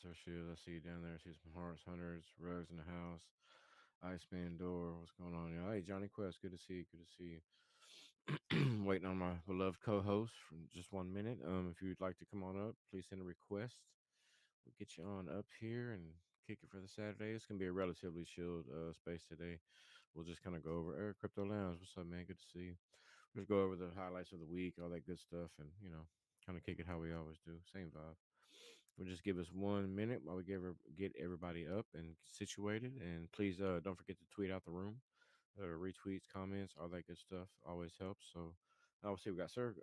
there she is. I see you down there. I see some hearts, hundreds, rugs in the house. Iceman door. What's going on? Hey, Johnny Quest. Good to see you. Good to see you. Waiting on my beloved co-host for just 1 minute. If you'd like to come on up, please send a request. We'll get you on up here and kick it for the Saturday. It's gonna be a relatively chilled space today. We'll just kind of go over Crypto Lounge. What's up, man? Good to see you. Just go over the highlights of the week, all that good stuff, and kind of kick it how we always do. Same vibe. We'll just give us 1 minute while we get everybody up and situated. And please don't forget to tweet out the room, retweets, comments, all that good stuff. Always helps. So I'll see we got Sir's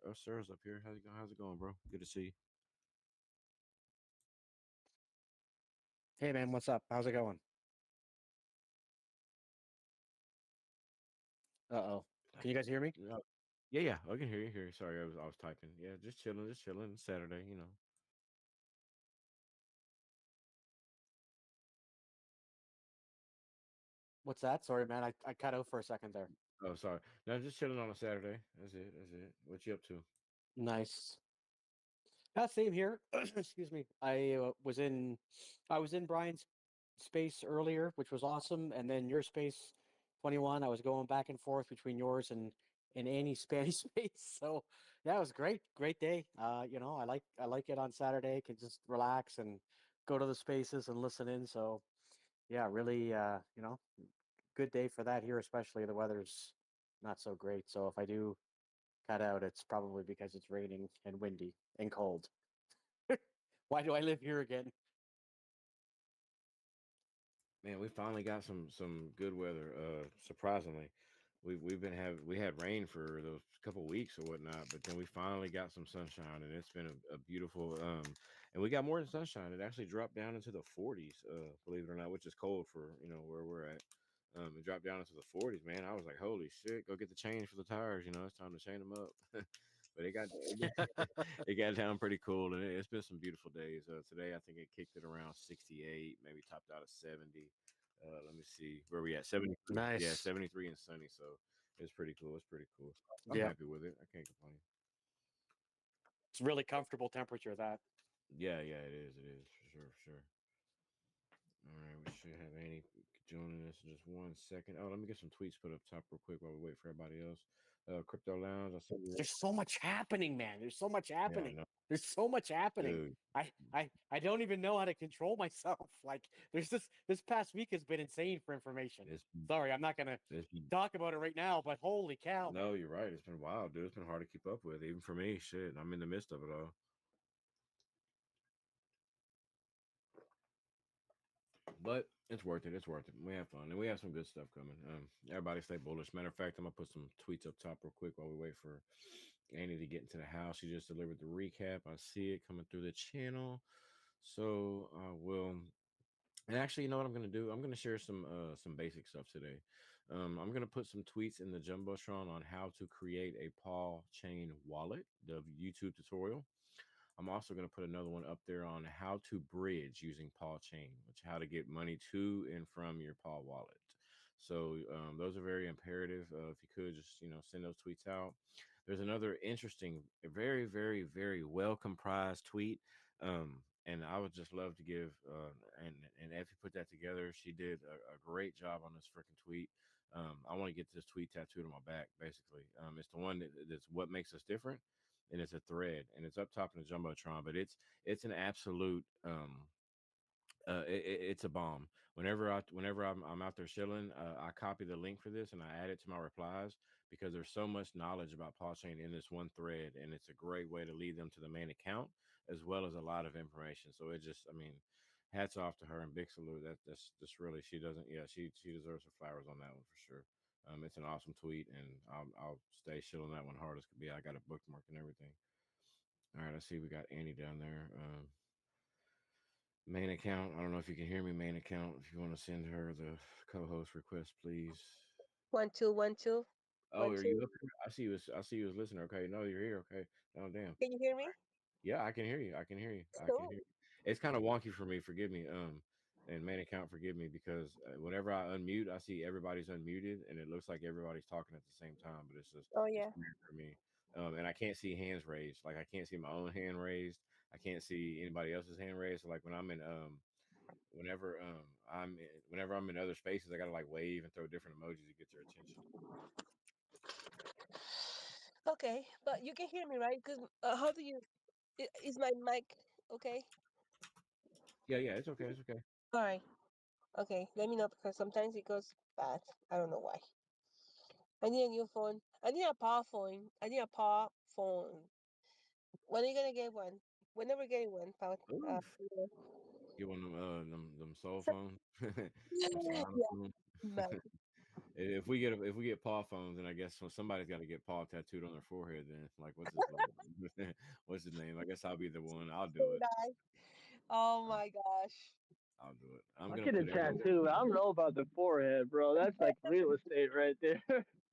up here. How's it going? How's it going, bro? Good to see you. Hey man, what's up? How's it going? Uh-oh. Can you guys hear me? Yeah, yeah, yeah. I can hear you. Hear you. Sorry, I was typing. Yeah, just chilling, just chilling. It's Saturday, you know. What's that? Sorry, man. I cut out for a second there. Oh, sorry. No, just chilling on a Saturday. That's it. That's it. What you up to? Nice. Same here. Excuse me. I was in Brian's space earlier, which was awesome, and then your space 21. I was going back and forth between yours and Annie's Spanish space. So yeah, it was great. Great day. I like it on Saturday. Can just relax and go to the spaces and listen in. So yeah, really good day for that here, especially the weather's not so great. So if I do cut out, it's probably because it's raining and windy and cold. Why do I live here again? Man, we finally got some good weather. Surprisingly, we had rain for those couple weeks or whatnot, but then we finally got some sunshine, and it's been a beautiful. And we got more than sunshine. It actually dropped down into the 40s. Believe it or not, which is cold for where we're at. It dropped down into the 40s, man. I was like, holy shit, go get the change for the tires. It's time to chain them up. But it got down pretty cool, and it's been some beautiful days. Today, I think it kicked it around 68, maybe topped out at 70. Let me see where we at 73. Yeah, Nice. 73 and sunny. So it's pretty cool. It's pretty cool. I'm Yeah, happy with it. I can't complain. it's really comfortable temperature. That Yeah, yeah, it is. It is for sure. For sure. All right, we should have Annie joining us in just 1 second. Oh, let me get some tweets put up top real quick while we wait for everybody else. Crypto Lounge. I saw you. there's so much happening, man. There's so much Yeah, I happening. know, There's so much happening. dude. I don't even know how to control myself. Like there's this past week has been insane for information. It's Sorry, I'm not gonna it's talk about it right now, but holy cow, man. no, you're right. It's been wild, dude. It's been hard to keep up with, even for me. Shit, I'm in the midst of it all. But it's worth it. It's worth it. We have fun and we have some good stuff coming. Everybody stay bullish. Matter of fact, I'm gonna put some tweets up top real quick while we wait for Annie to get into the house. She just delivered the recap. I see it coming through the channel. So I will. And actually, you know what I'm gonna do? I'm gonna share some basic stuff today. I'm gonna put some tweets in the jumbotron on how to create a Paul Chain wallet, the YouTube tutorial. I'm also going to put another one up there on how to bridge using Paul Chain, which how to get money to and from your Paul wallet. So those are very imperative. If you could just send those tweets out. There's another interesting, very very well comprised tweet, and I would just love to give and if you put that together, she did a great job on this freaking tweet. I want to get this tweet tattooed on my back. Basically, it's the one that's what makes us different, and it's a thread, and it's up top in the jumbotron. But it's an absolute it's a bomb. Whenever I'm out there chilling, I copy the link for this and I add it to my replies because there's so much knowledge about Paul Chain in this one thread, and it's a great way to lead them to the main account as well as a lot of information. So it just, I mean, hats off to her and big salute. That's really she doesn't yeah she deserves her flowers on that one for sure. It's an awesome tweet, and I'll stay chilling that one hard as could be. I got a bookmark and everything. All right, I see we got Annie down there. Main account. I don't know if you can hear me. Main account. If you want to send her the co-host request, please. 1 2 1 2 Oh, 1 are 2. you up here? I see you. I see you as listener. Okay, no, you're here. Okay. Oh, damn. Can you hear me? Yeah, I can hear you. I can hear you. I can hear Cool. you. It's kind of wonky for me. Forgive me. And main account, forgive me because whenever I unmute, I see everybody's unmuted, and it looks like everybody's talking at the same time. But it's just Oh it's yeah. weird for me. And I can't see hands raised. Like I can't see my own hand raised. I can't see anybody else's hand raised. So like when I'm in whenever whenever I'm in other spaces, I gotta like wave and throw different emojis to get their attention. Okay, but you can hear me, right? Because how do you? Is my mic okay? Yeah, yeah, it's okay, it's okay. All right. Okay, let me know because sometimes it goes bad. I don't know why. I need a new phone. I need a power phone. I need a power phone. When are you gonna get one? When are we getting one, power? Oof. Yeah. Get one of them soul So- phones, them Solana yeah, phones. man. If we get paw phones, then I guess somebody's got to get paw tattooed on their forehead. Then like, what's his what's his name? I guess I'll be the one. I'll So do it. nice. Oh I'll, my gosh. I'll do it. I'm I'll gonna get a put every. tattoo. I don't know about the forehead, bro. That's like real estate right there.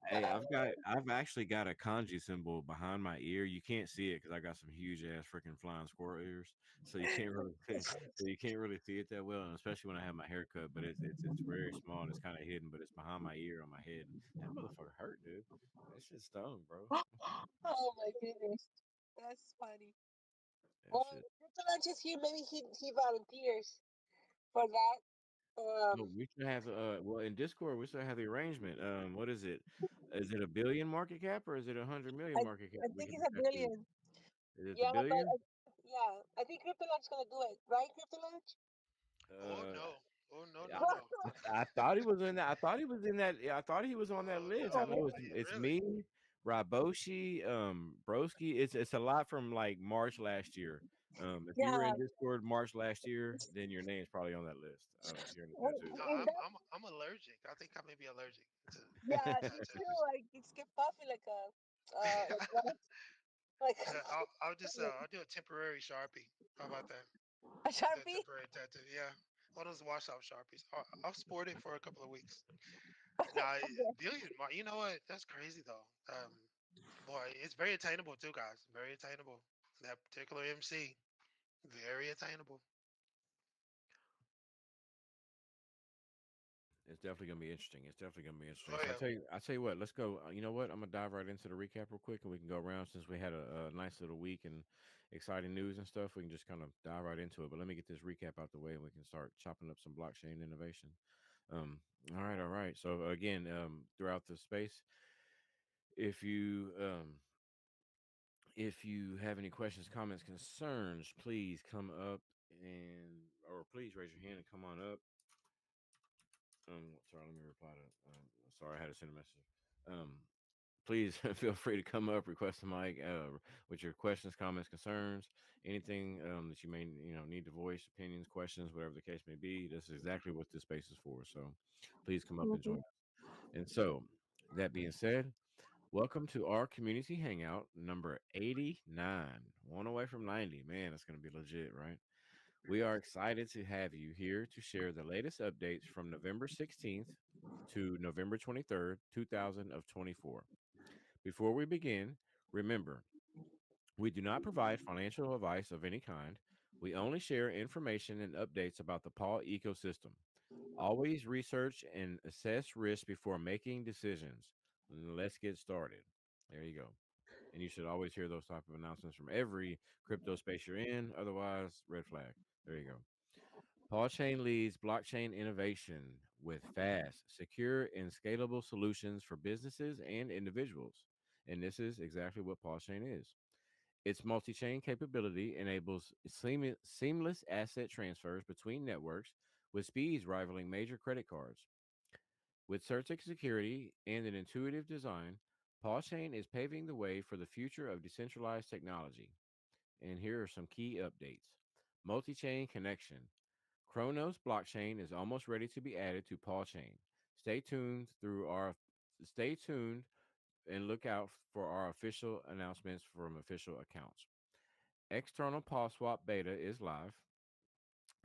Hey, I've actually got a kanji symbol behind my ear. You can't see it because I got some huge ass freaking flying squirrel ears, so you can't really so you can't really see it that well, and especially when I have my hair cut. But it's very small and it's kind of hidden, but it's behind my ear on my head. That motherfucker hurt, dude. That shit stung, bro. Oh my goodness. That's funny. That Well, shit. Nicolas is here. Maybe he volunteers for that. No, we should have well in Discord we should have the arrangement. What is it? Is it a billion market cap or is it 100 million I market cap? I We think can it's get a tattooed. billion. Is it the Yeah, but billion? yeah, I think Crypto Lunch gonna do it, right? Crypto Lunch. Oh Uh, no. Oh no yeah, no no. I thought he was in that. I thought he was in that. Yeah, I thought he was on that Oh list. no. I know Really? it's Really? me, Raboshi, Broski. It's a lot from like March last year. If you were Yeah. in Discord March last year, then your name's probably on that list. If you're in the Well, tattoo. No, well, that, I'm allergic. I think I may be allergic yeah, to me too. tattoos. Like it's get puffy like what? Like I'll do a temporary Sharpie. How about that? a A sharpie. temporary tattoo. Yeah. One of those wash off Sharpies. I'll sport it for a couple of weeks. Now, billion mark. You know what? That's crazy though. Boy, it's very attainable too, guys. Very attainable. That particular MC, very attainable. It's definitely gonna be interesting. It's definitely gonna be interesting. Oh So yeah. I tell you what, let's go. You know what? I'm gonna dive right into the recap real quick, and we can go around since we had a nice little week and exciting news and stuff. We can just kind of dive right into it. But let me get this recap out the way, and we can start chopping up some blockchain innovation. Um, all right, all right. So again, throughout the space, if you if you have any questions, comments, concerns, please come up and or please raise your hand and come on up. Sorry, let me reply to. Sorry, I had to send a message. Please feel free to come up, request a mic with your questions, comments, concerns, anything that you may need to voice, opinions, questions, whatever the case may be. This is exactly what this space is for. So, please come up and join Mhm. us. And so, that being said, welcome to our community hangout number 89. One away from 90. Man, that's going to be legit, right? We are excited to have you here to share the latest updates from November 16th to November 23rd, 2024. Before we begin, remember, we do not provide financial advice of any kind. We only share information and updates about the Paul ecosystem. Always research and assess risk before making decisions. Let's get started. There you go. And you should always hear those type of announcements from every crypto space you're in. Otherwise, red flag. There you go. Paul Chain leads blockchain innovation with fast, secure, and scalable solutions for businesses and individuals. And this is exactly what Paul Chain is. Its multi chain capability enables seamless asset transfers between networks with speeds rivaling major credit cards. With Certic security and an intuitive design, Paul Chain is paving the way for the future of decentralized technology. And here are some key updates. Multi chain connection. Chronos blockchain is almost ready to be added to Paul Chain. Stay tuned through our stay tuned and look out for our official announcements from official accounts. External Paul Swap beta is live.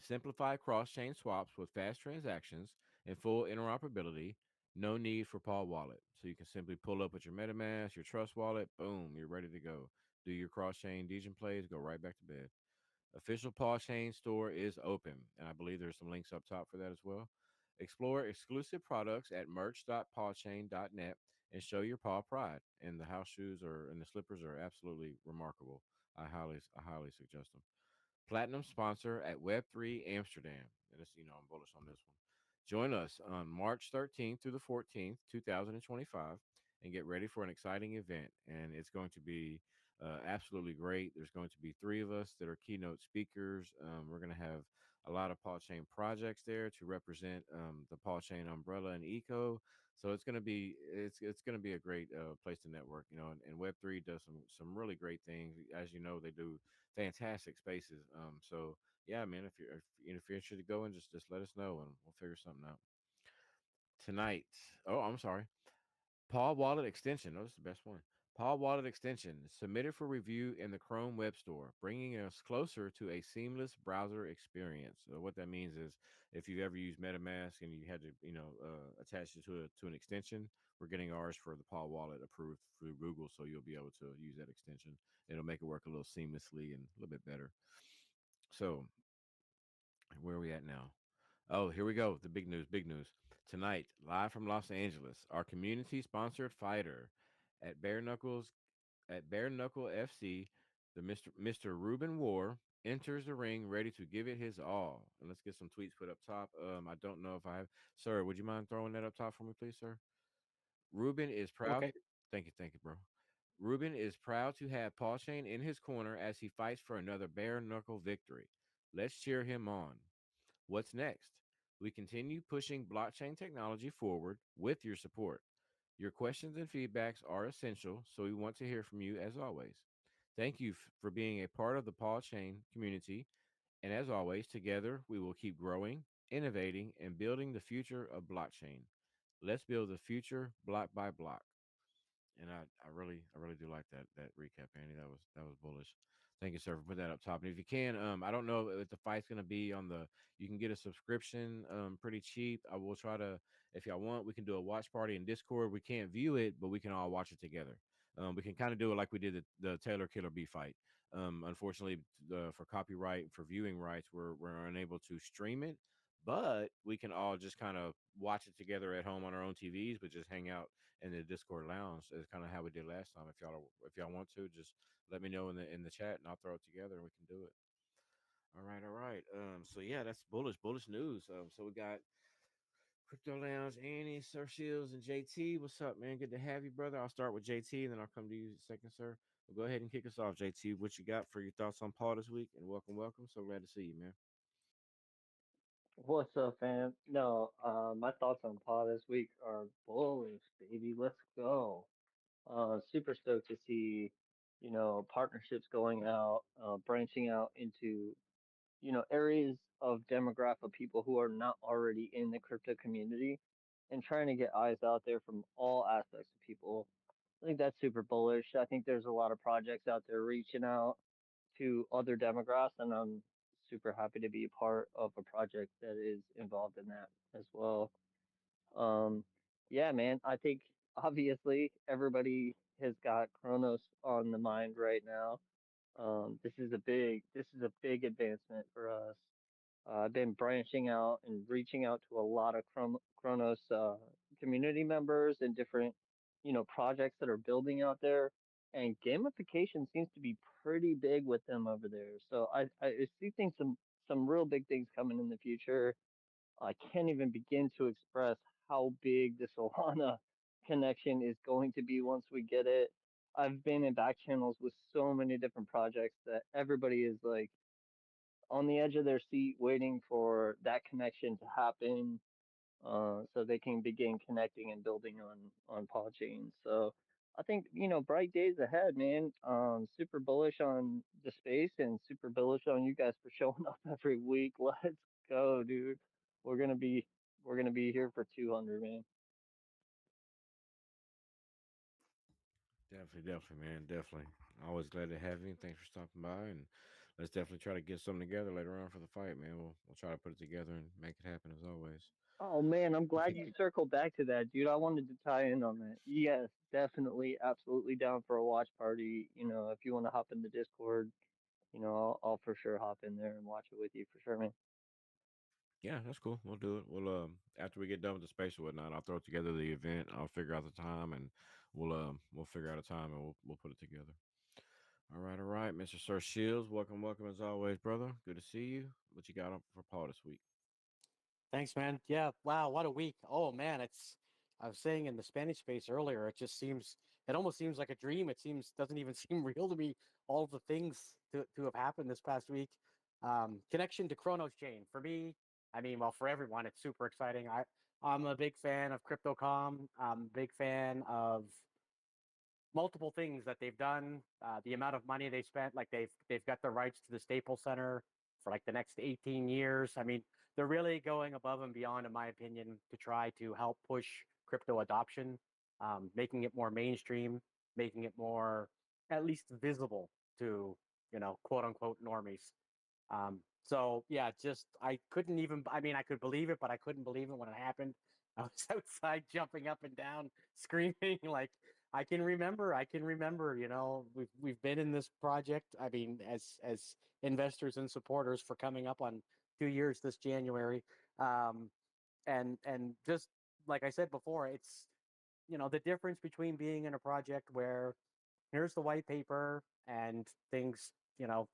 Simplify cross-chain swaps with fast transactions and full interoperability. No need for Paul Wallet. So you can simply pull up with your MetaMask, your Trust Wallet, boom, you're ready to go. Do your cross-chain Degen plays, go right back to bed. Official Paw Chain store is open, and I believe there's some links up top for that as well. Explore exclusive products at merch.pawchain.net and show your paw pride. And the house shoes and the slippers are absolutely remarkable. I highly suggest them. Platinum sponsor at Web3 Amsterdam. And it's, I'm bullish on this one. Join us on March 13th through the 14th, 2025, and get ready for an exciting event. And it's going to be absolutely great. There's going to be three of us that are keynote speakers. We're going to have a lot of Paul Chain projects there to represent the Paul Chain umbrella and eco. So it's going to be a great place to network, and Web3 does some really great things. As you know, they do fantastic spaces. So yeah, man, if you're interested to go, and just let us know, and we'll figure something out tonight. Oh, I'm sorry. Paul Wallet extension. Oh, this is the best one. Paul Wallet extension submitted for review in the Chrome Web Store, bringing us closer to a seamless browser experience. So what that means is, if you ever used MetaMask and you had to, attach it to an extension, we're getting ours for the Paul Wallet approved through Google, so you'll be able to use that extension. It'll make it work a little seamlessly and a little bit better. So where are we at now? Oh, here we go. The big news, big news. Tonight, live from Los Angeles, our community sponsored fighter at Bare Knuckles at Bare Knuckle FC, the Mr. Ruben War enters the ring ready to give it his all. And let's get some tweets put up top. I don't know if I have, sir, would you mind throwing that up top for me, please, sir? Ruben is proud. Okay. Thank you, bro. Ruben is proud to have Paul Shane in his corner as he fights for another bare knuckle victory. Let's cheer him on. What's next? We continue pushing blockchain technology forward with your support. Your questions and feedbacks are essential, so we want to hear from you as always. Thank you for being a part of the Paul Chain community. And as always, together we will keep growing, innovating, and building the future of blockchain. Let's build the future block by block. And I really do like that recap, Andy. That was bullish. Thank you, sir, for putting that up top. And if you can, I don't know if the fight's gonna be on the. You can get a subscription, pretty cheap. I will try to, if y'all want, we can do a watch party in Discord. We can't view it, but we can all watch it together. We can kind of do it like we did the Taylor Killer B fight. Unfortunately, for copyright for viewing rights, we're unable to stream it, but we can all just kind of watch it together at home on our own TVs, but just hang out in the Discord lounge. Is kind of how we did last time. If y'all want to, just let me know in the chat, and I'll throw it together, and we can do it. All right, all right. So yeah, that's bullish news. So we got Crypto Lounge, Annie, Sir Shields, and JT. What's up, man? Good to have you, brother. I'll start with JT, and then I'll come to you second, sir. Well, go ahead and kick us off, JT. What you got for your thoughts on Paul this week? And welcome, welcome. So glad to see you, man. What's up, fam? No, my thoughts on Paw this week are bullish, baby. Let's go. Super stoked to see, partnerships going out, branching out into, areas of demographic of people who are not already in the crypto community and trying to get eyes out there from all aspects of people. I think that's super bullish. I think there's a lot of projects out there reaching out to other demographics, and I'm super happy to be a part of a project that is involved in that as well. Um, yeah, man, I think obviously everybody has got Kronos on the mind right now. This is a big advancement for us. I've been branching out and reaching out to a lot of Kronos community members and different, projects that are building out there. And gamification seems to be pretty big with them over there. So I see things some real big things coming in the future. I can't even begin to express how big the Solana connection is going to be once we get it. I've been in back channels with so many different projects that everybody is like on the edge of their seat waiting for that connection to happen, so they can begin connecting and building on Podchain. So I think, bright days ahead, man. Super bullish on the space and super bullish on you guys for showing up every week. Let's go, dude. We're gonna be we're gonna be here for 200, man. Definitely, man. Definitely. Always glad to have you. Thanks for stopping by, and let's definitely try to get something together later on for the fight, man. We'll try to put it together and make it happen as always. Oh man, I'm If glad you you could, circled back to that, dude. I wanted to tie in on that. Yes, definitely, absolutely down for a watch party. If you want to hop in the Discord, I'll for sure hop in there and watch it with you for sure, man. yeah, that's cool. We'll do it. We'll after we get done with the space or whatnot, I'll throw together the event. I'll figure out the time, and we'll figure out a time, and we'll put it together. All right, Mr. Sir Shields. Welcome, welcome as always, brother. Good to see you. What you got up for Paul this week? Thanks, man. Yeah, wow, what a week. Oh man, it's I was saying in the Spanish space earlier, it almost seems like a dream. It seems doesn't even seem real to me, all the things to have happened this past week. Connection to Chronos Chain. For me, I mean, well, for everyone, it's super exciting. I'm a big fan of Crypto.com. I'm a big fan of multiple things that they've done. The amount of money they spent, like they've got the rights to the Staples Center for like the next 18 years. I mean, they're really going above and beyond, in my opinion, to try to help push crypto adoption, making it more mainstream, making it more at least visible to quote unquote normies. So yeah, just I couldn't even. I mean, I could believe it, but I couldn't believe it when it happened. I was outside jumping up and down, screaming like I can remember. We've been in this project. I mean, as investors and supporters for coming up on 2 years this January, um, and just like I said before, it's the difference between being in a project where here's the white paper and things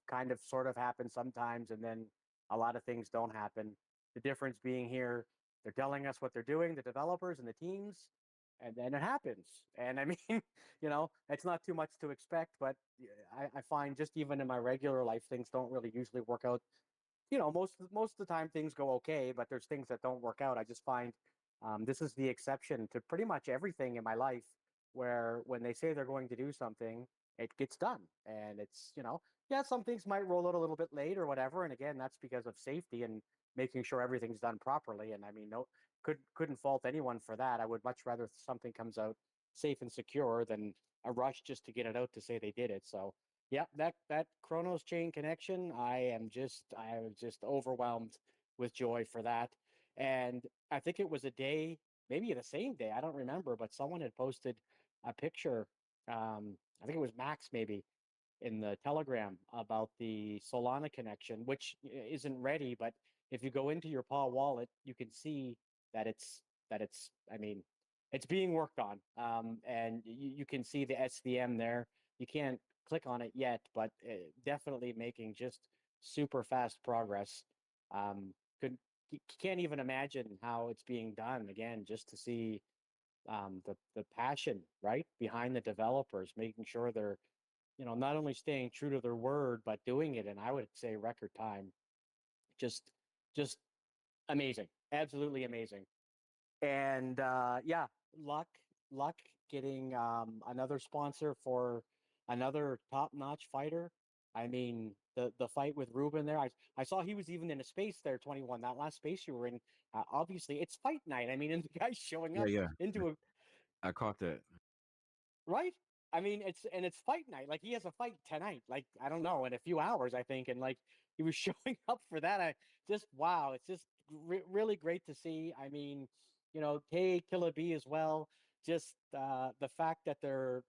kind of sort of happen sometimes and then a lot of things don't happen. The difference being here, they're telling us what they're doing, the developers and the teams, and then it happens. And I mean, it's not too much to expect, but I find just even in my regular life things don't really usually work out. Most of the time things go okay, but there's things that don't work out. I just find this is the exception to pretty much everything in my life, where when they say they're going to do something, it gets done. And it's yeah, some things might roll out a little bit late or whatever. And again, that's because of safety and making sure everything's done properly. And I mean, no, couldn't fault anyone for that. I would much rather something comes out safe and secure than a rush just to get it out to say they did it. So yeah, that Chronos chain connection, I was just overwhelmed with joy for that. And I think it was a day, maybe the same day, I don't remember, but someone had posted a picture. I think it was Max maybe in the Telegram about the Solana connection, which isn't ready. But if you go into your Paw wallet, you can see that it's. I mean, it's being worked on, and you can see the SVM there. You can't click on it yet, but definitely making just super fast progress. Could can't even imagine how it's being done again, just to see the passion right behind the developers, making sure they're not only staying true to their word, but doing it in, I would say, record time. Just, just amazing, absolutely amazing. And yeah, luck, luck getting another sponsor for another top-notch fighter. I mean, the fight with Ruben there. I saw he was even in a space there, 21. That last space you were in. Obviously, it's fight night. I mean, and the guy's showing Yeah, up yeah. into a I caught that. right? I mean, it's fight night. Like he has a fight tonight. Like I don't know, in a few hours, I think. And like he was showing up for that. I just wow, it's just really great to see. I mean, Tay Killer B as well. Just the fact that they're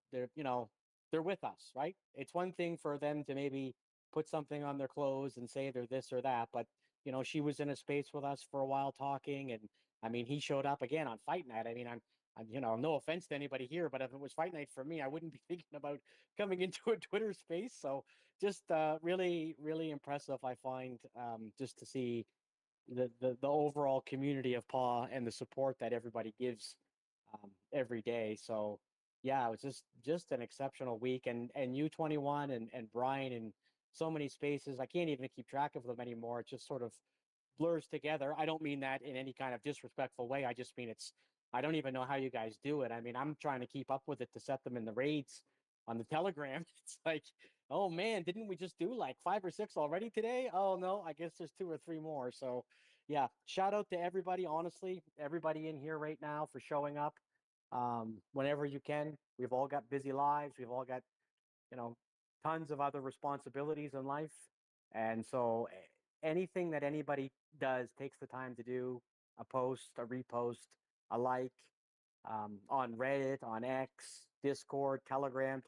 with us, right? It's one thing for them to maybe put something on their clothes and say they're this or that, but she was in a space with us for a while talking, and I mean, he showed up again on fight night. I mean, no offense to anybody here, but if it was fight night for me, I wouldn't be thinking about coming into a Twitter space. So just really, really impressive. I find just to see the overall community of Paw and the support that everybody gives every day. So yeah, it was just an exceptional week, and U21 and Brian in so many spaces. I can't even keep track of them anymore. It just sort of blurs together. I don't mean that in any kind of disrespectful way. I just mean I don't even know how you guys do it. I mean, I'm trying to keep up with it to set them in the raids on the Telegram. It's like, oh man, didn't we just do like 5 or 6 already today? Oh no, I guess there's 2 or 3 more. So yeah, shout out to everybody, honestly, everybody in here right now for showing up whenever you can. We've all got busy lives. We've all got you know, tons of other responsibilities in life. And so anything that anybody does takes the time to do a post, a repost, a like on Reddit, on X, Discord, Telegram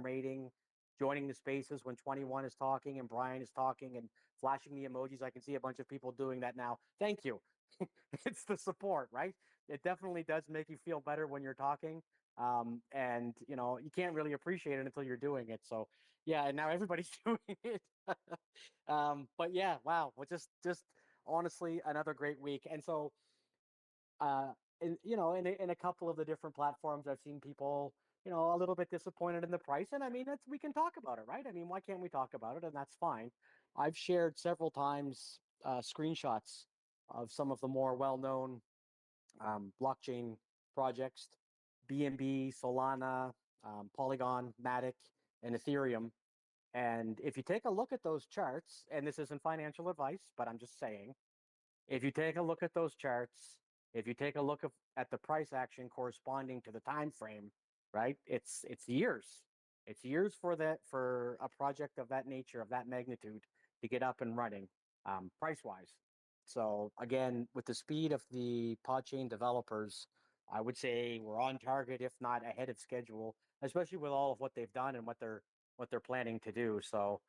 rating, joining the spaces when 21 is talking and Brian is talking and flashing the emojis. I can see a bunch of people doing that now. Thank you. It's the support, right? It definitely does make you feel better when you're talking. And you can't really appreciate it until you're doing it. So yeah, and now everybody's doing it. But yeah, wow. Well, just honestly another great week. And so uh, in a couple of the different platforms, I've seen people, a little bit disappointed in the price. And I mean, that's we can talk about it, right? I mean, why can't we talk about it? And that's fine. I've shared several times screenshots of some of the more well-known blockchain projects, BNB, Solana, Polygon, Matic, and Ethereum. And if you take a look at those charts, and this isn't financial advice, but I'm just saying, if you take a look at those charts, if you take a look at the price action corresponding to the time frame, right? It's years. It's years for a project of that nature, of that magnitude, to get up and running, price wise. So again, with the speed of the podchain developers, I would say we're on target, if not ahead of schedule, especially with all of what they've done and what they're planning to do. So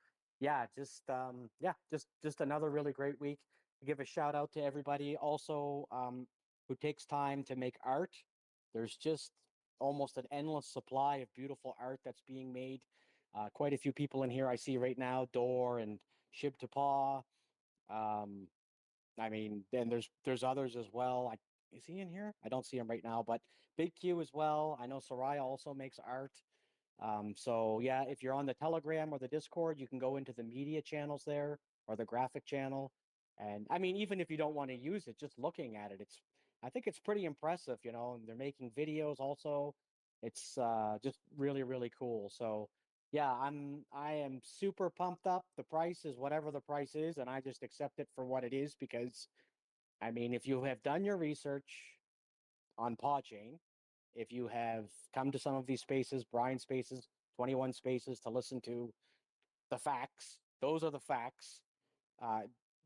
just another really great week. Give a shout out to everybody also who takes time to make art. There's just almost an endless supply of beautiful art that's being made. Quite a few people in here I see right now, Door and Shib to Paw. Um, I mean, then there's others as well. Is he in here? I don't see him right now, but Big Q as well. I know Soraya also makes art. So yeah, if you're on the Telegram or the Discord, you can go into the media channels there or the graphic channel. And I mean, even if you don't want to use it, just looking at it, I think it's pretty impressive, and they're making videos also. It's just really, really cool. So yeah, I am super pumped up. The price is whatever the price is, and I just accept it for what it is because I mean, if you have done your research on Podchain, if you have come to some of these spaces, Brian spaces, 21 spaces to listen to the facts, those are the facts, uh,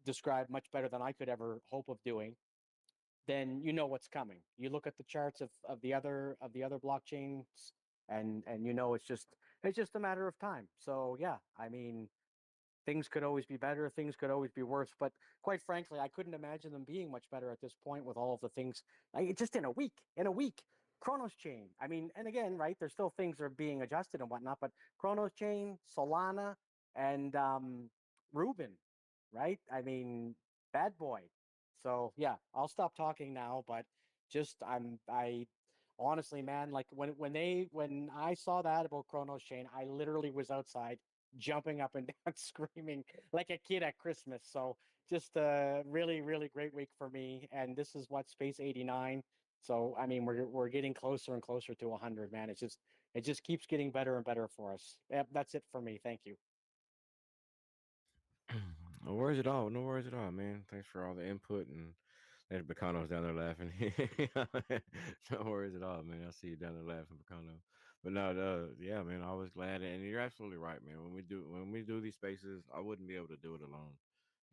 described much better than I could ever hope of doing, then you know what's coming. You look at the charts of the other blockchains and it's just a matter of time. So yeah, I mean, things could always be better, things could always be worse, but quite frankly, I couldn't imagine them being much better at this point with all of the things, like just in a week. Chronos chain. I mean, and again, right? There's still things are being adjusted and whatnot, but Chronos chain, Solana, and Ruben, right? I mean, bad boy. So yeah, I'll stop talking now, but I honestly, man, like when I saw that about Chronos chain, I literally was outside jumping up and down, screaming like a kid at Christmas. So just a really, really great week for me. And this is what Space 89. So I mean, we're getting closer and closer to 100, man. It just keeps getting better and better for us. Yep, that's it for me. Thank you. No worries at all. No worries at all, man. Thanks for all the input and there's Bacano's down there laughing. No worries at all, man. I see you down there laughing, Bacano. But no, yeah, man. I was glad, and you're absolutely right, man. When we do these spaces, I wouldn't be able to do it alone.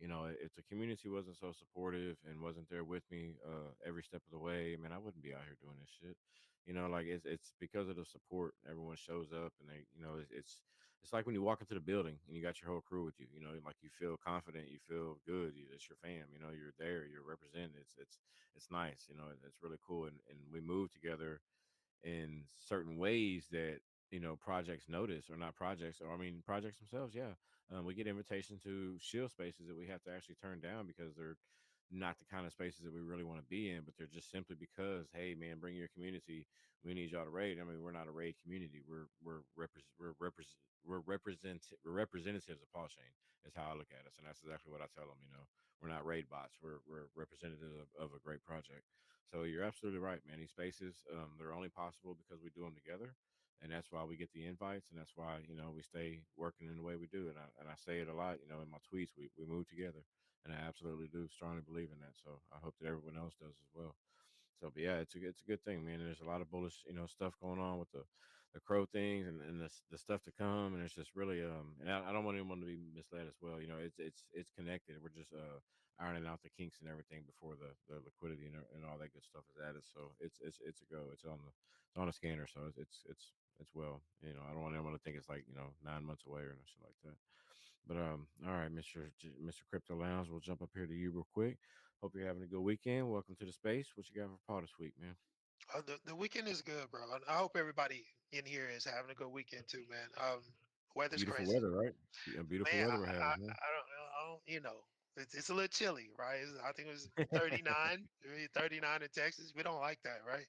If the community wasn't so supportive and wasn't there with me every step of the way, man, I wouldn't be out here doing this shit. Like it's because of the support. Everyone shows up, and it's like when you walk into the building and you got your whole crew with you. Like you feel confident, you feel good. It's your fam. You're there, you're represented. It's nice. It's really cool, and we move together in certain ways that projects notice, or not projects, or I mean projects themselves. Yeah, we get invitations to shield spaces that we have to actually turn down because they're not the kind of spaces that we really want to be in, but they're just simply because, hey man, bring your community, we need y'all to raid. I mean, we're not a raid community, we're representatives of Paul Shane, is how I look at us, and that's exactly what I tell them. We're not raid bots, we're representatives of a great project. So you're absolutely right, man. These spaces, they're only possible because we do them together, and that's why we get the invites, and that's why we stay working in the way we do. And I say it a lot, in my tweets. We move together, and I absolutely do strongly believe in that. So I hope that everyone else does as well. So, but yeah, it's a good thing, man. There's a lot of bullish, stuff going on with the crow things and the stuff to come, and it's just really and I don't want anyone to be misled as well. It's connected. We're just ironing out the kinks and everything before the liquidity and all that good stuff is added. So it's a go. It's on the scanner. So it's well. I don't want anyone to think it's like 9 months away or nothing like that. All right, Mr. Crypto Lounge, we'll jump up here to you real quick. Hope you're having a good weekend. Welcome to the space. What you got for Paul this week, man? The weekend is good, bro. And I hope everybody in here is having a good weekend too, man. Weather's Beautiful crazy, weather, right? Beautiful man. weather we're having, huh? I don't, it's a little chilly, right? I think it was 39, 39 in Texas. We don't like that, right?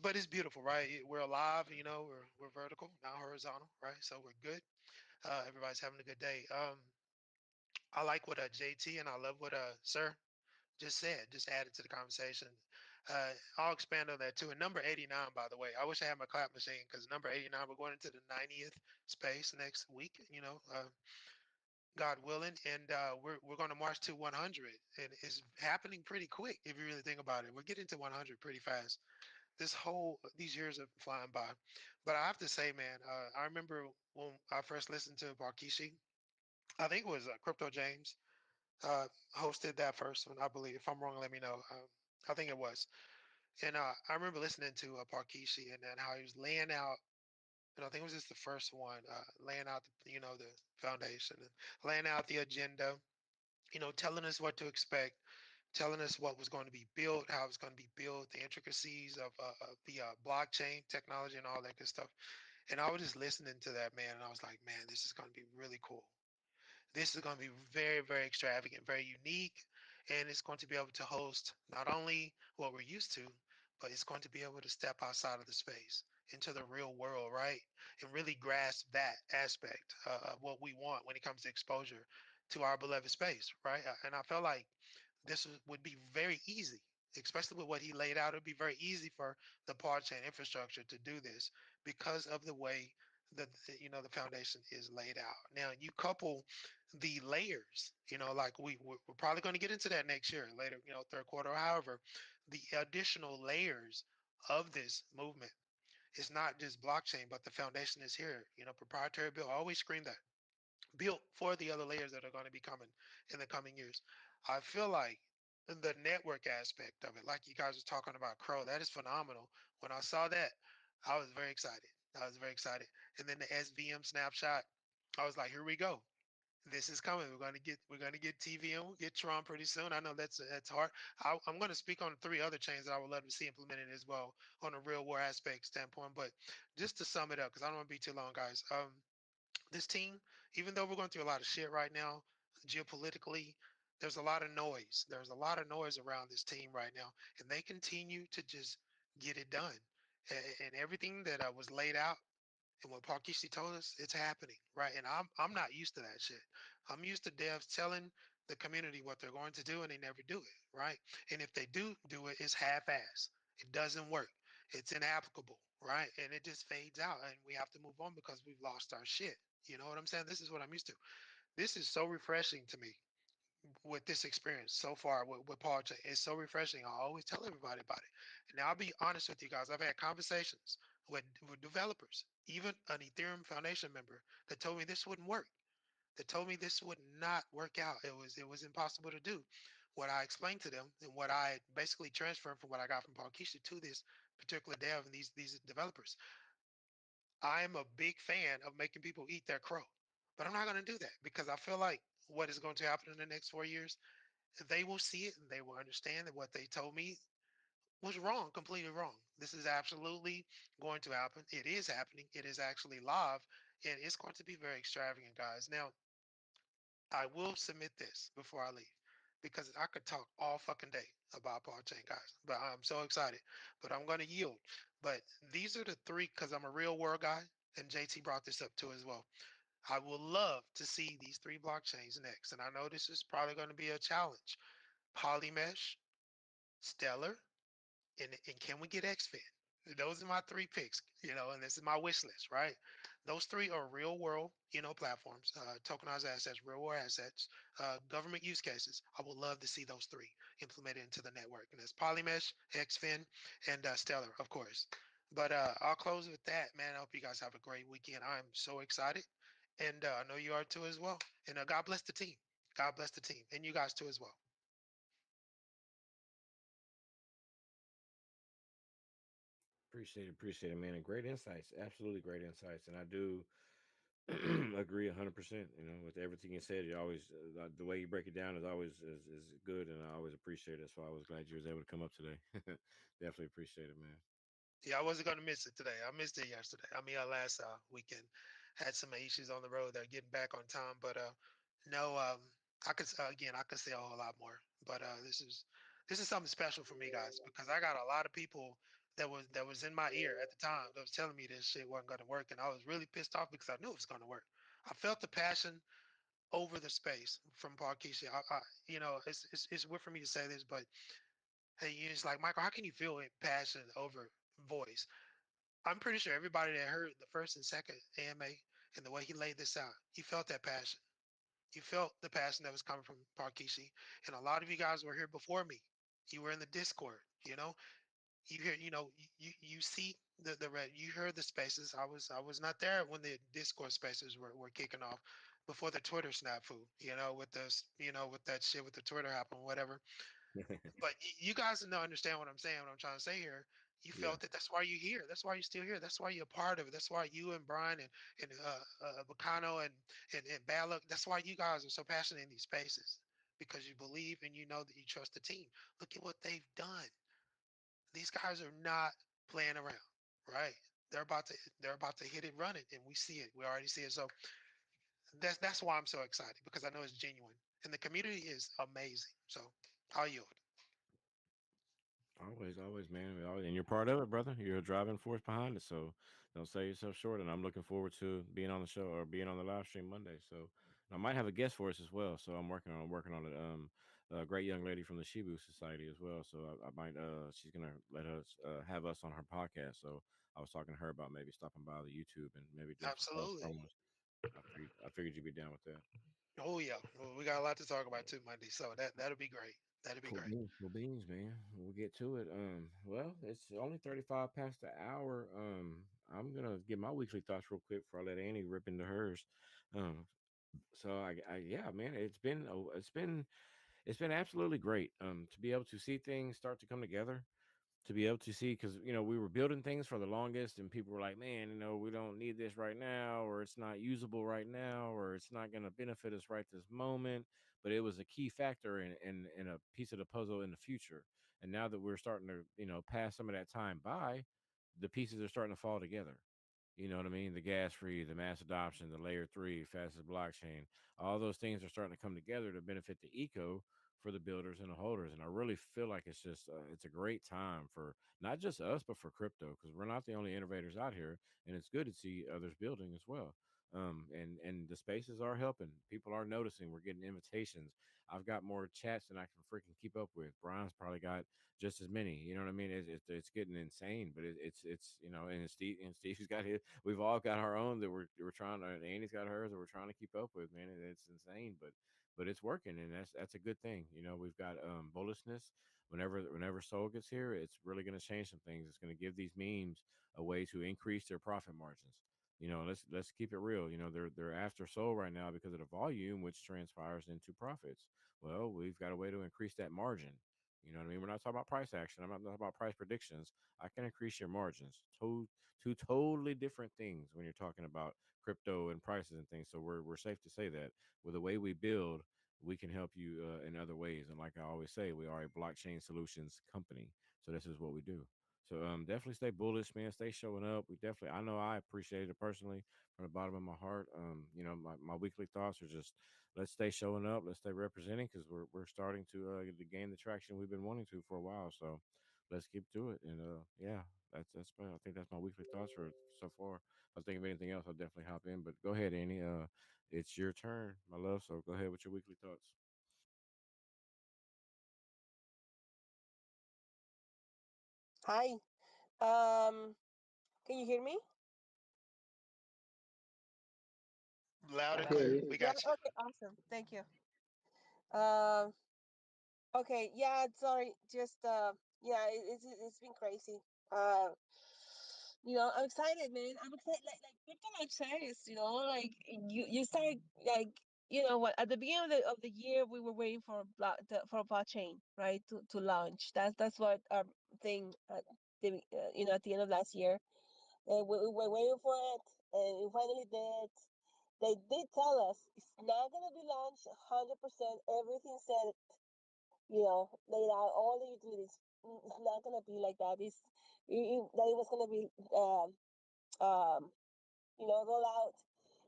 But it's beautiful, right? We're alive, we're vertical, not horizontal, right? So we're good. Everybody's having a good day. I like what JT and I love what Sir just said, just added to the conversation. I'll expand on that too. And number 89, by the way, I wish I had my clap machine because number 89, we're going into the 90th space next week, God willing. And we're going to march to 100. And it's happening pretty quick if you really think about it. We're getting to 100 pretty fast. These years are flying by. But I have to say, man, I remember when I first listened to Barkishi, I think it was Crypto James uh, hosted that first one, I believe. If I'm wrong, let me know. I think it was. And I remember listening to Parkishi and then how he was laying out, and I think it was just the first one, laying out, the foundation and laying out the agenda, telling us what to expect, telling us what was going to be built, how it was going to be built, the intricacies of the blockchain technology and all that good stuff. And I was just listening to that, man, and I was like, man, this is going to be really cool. This is going to be very, very extravagant, very unique, and it's going to be able to host not only what we're used to, but it's going to be able to step outside of the space into the real world, right? And really grasp that aspect of what we want when it comes to exposure to our beloved space, right? And I felt like would be very easy, especially with what he laid out. It'd be very easy for the blockchain infrastructure to do this because of the way the foundation is laid out. Now you couple the layers, like we're probably going to get into that next year, later, third quarter, or however, the additional layers of this movement. It's not just blockchain, but the foundation is here. Proprietary build. I always scream that built for the other layers that are going to be coming in the coming years. I feel like the network aspect of it, like you guys were talking about Crow, that is phenomenal. When I saw that, I was very excited. I was very excited. And then the SVM snapshot, I was like, here we go. This is coming. We're gonna get TVM. We'll get Tron pretty soon. I know that's hard. I'm gonna speak on three other chains that I would love to see implemented as well on a real war aspect standpoint. But just to sum it up, because I don't want to be too long, guys. This team, even though we're going through a lot of shit right now, geopolitically, there's a lot of noise. There's a lot of noise around this team right now, and they continue to just get it done. And everything that was laid out and what Parkishi told us, it's happening, right? And I'm not used to that shit. I'm used to devs telling the community what they're going to do, and they never do it, right? And if they do it, it's half-ass. It doesn't work. It's inapplicable, right? And it just fades out, and we have to move on because we've lost our shit. You know what I'm saying? This is what I'm used to. This is so refreshing to me with this experience so far with Paul J. It's so refreshing. I always tell everybody about it. And I'll be honest with you guys. I've had conversations with developers, even an Ethereum Foundation member that told me this wouldn't work. That told me this would not work out. It was impossible to do. What I explained to them and what I basically transferred from what I got from Paul Keisha to this particular dev and these developers. I am a big fan of making people eat their crow, but I'm not going to do that because I feel like what is going to happen in the next 4 years, they will see it and they will understand that what they told me was wrong, completely wrong. This is absolutely going to happen. It is happening. It is actually live, and it's going to be very extravagant, guys. Now, I will submit this before I leave because I could talk all fucking day about blockchain, guys. But I'm so excited. But I'm going to yield. But these are the three because I'm a real world guy, and JT brought this up too as well. I would love to see these three blockchains next, and I know this is probably going to be a challenge. Polymesh, Stellar, and can we get XFin? Those are my three picks, and this is my wish list, right? Those three are real world, platforms, tokenized assets, real world assets, government use cases. I would love to see those three implemented into the network. And that's Polymesh, XFin, and Stellar, of course. But I'll close with that, man. I hope you guys have a great weekend. I'm so excited. And I know you are too as well. And God bless the team. God bless the team. And you guys too as well. Appreciate it, man. And great insights. Absolutely great insights. And I do Agree 100%. You know, with everything you said, you always the way you break it down is always is good, and I always appreciate it. So I was glad you was able to come up today. Definitely appreciate it, man. Yeah, I wasn't gonna miss it today. I missed it yesterday. I mean, last weekend had some issues on the road. They're getting back on time, but no, I could again, I could say a whole lot more, but this is something special for me, guys, because I got a lot of people that was in my ear at the time that was telling me this shit wasn't gonna work, and I was really pissed off because I knew it was gonna work. I felt the passion over the space from Parkeisha. It's weird for me to say this, but hey, it's like Michael, how can you feel it passion over voice? I'm pretty sure everybody that heard the first and second AMA and the way he laid this out, he felt that passion. You felt the passion that was coming from Parkishi. And a lot of you guys were here before me. You were in the Discord, You hear, you see the red, you heard the spaces. I was not there when the Discord spaces were kicking off before the Twitter snafu, with this, with that shit with the Twitter happened, whatever. But you guys don't understand what I'm saying. What I'm trying to say here, you Yeah. felt that. That's why you're here. That's why you're still here. That's why you're a part of it. That's why you and Brian and Bacano and Balak. That's why you guys are so passionate in these spaces because you believe and you know that you trust the team. Look at what they've done. These guys are not playing around, right? They're about to hit it, run it, and we see it. We already see it. So that's why I'm so excited because I know it's genuine and the community is amazing. So I'll yield. Always, always, man. And you're part of it, brother. You're a driving force behind it. So don't sell yourself short. And I'm looking forward to being on the show or being on the live stream Monday. So I might have a guest for us as well. So I'm working on it. A great young lady from the Shibu Society as well. So I might she's gonna let us have us on her podcast. So I was talking to her about maybe stopping by the YouTube and maybe doing some false Absolutely. promos. I figured you'd be down with that. Oh yeah, well, we got a lot to talk about too Monday, so that'll be great. That'll be Cool great. beans, cool beans, man. We'll get to it. Well, it's only 35 past the hour. I'm gonna get my weekly thoughts real quick before I let Annie rip into hers. Um, so yeah, man, it's been absolutely great. To be able to see things start to come together, to be able to see because we were building things for the longest and people were like, man, we don't need this right now, or it's not usable right now, or it's not going to benefit us right this moment, but it was a key factor in a piece of the puzzle in the future. And now that we're starting to pass some of that time by, the pieces are starting to fall together. You know what I mean? The gas free, the mass adoption, the layer three, fastest blockchain, all those things are starting to come together to benefit the eco for the builders and the holders. And I really feel like it's a great time for not just us, but for crypto, because we're not the only innovators out here. And it's good to see others building as well. And the spaces are helping. People are noticing. We're getting invitations. I've got more chats than I can freaking keep up with. Brian's probably got just as many. You know what I mean? It's getting insane, but it's and Steve's got his. We've all got our own that we're trying to. Andy's got hers that we're trying to keep up with. Man, it's insane, but it's working, and that's a good thing. We've got bullishness. Whenever Soul gets here, it's really going to change some things. It's going to give these memes a way to increase their profit margins. Let's keep it real. They're after Soul right now because of the volume, which transpires into profits. Well, we've got a way to increase that margin. You know what I mean? We're not talking about price action. I'm not talking about price predictions. I can increase your margins. Two totally different things when you're talking about crypto and prices and things. So we're safe to say that with the way we build, we can help you in other ways. And like I always say, we are a blockchain solutions company. So this is what we do. So definitely stay bullish, man. Stay showing up. I know I appreciate it personally from the bottom of my heart. My weekly thoughts are just let's stay showing up, let's stay representing because we're starting to gain the traction we've been wanting to for a while. So let's keep to it. And yeah, I think that's my weekly thoughts for so far. If I was thinking of anything else, I'll definitely hop in. But go ahead, Annie. It's your turn, my love. So go ahead with your weekly thoughts. Hi. Can you hear me? Loud I and hear clear. you. We Yeah. got you. Okay. Awesome. Thank you. Um. Okay. Yeah. Sorry. Just. Yeah. It's been crazy. Uh. I'm excited, man. I'm excited. Like crypto like says, like you start like what at the beginning of the year we were waiting for for a blockchain, right, to launch. That's what our thing at at the end of last year, and we were waiting for it, and we finally did. They did tell us it's not gonna be launched 100%. Everything said, laid out all the utilities. It's not gonna be like that. That it was gonna be um, roll out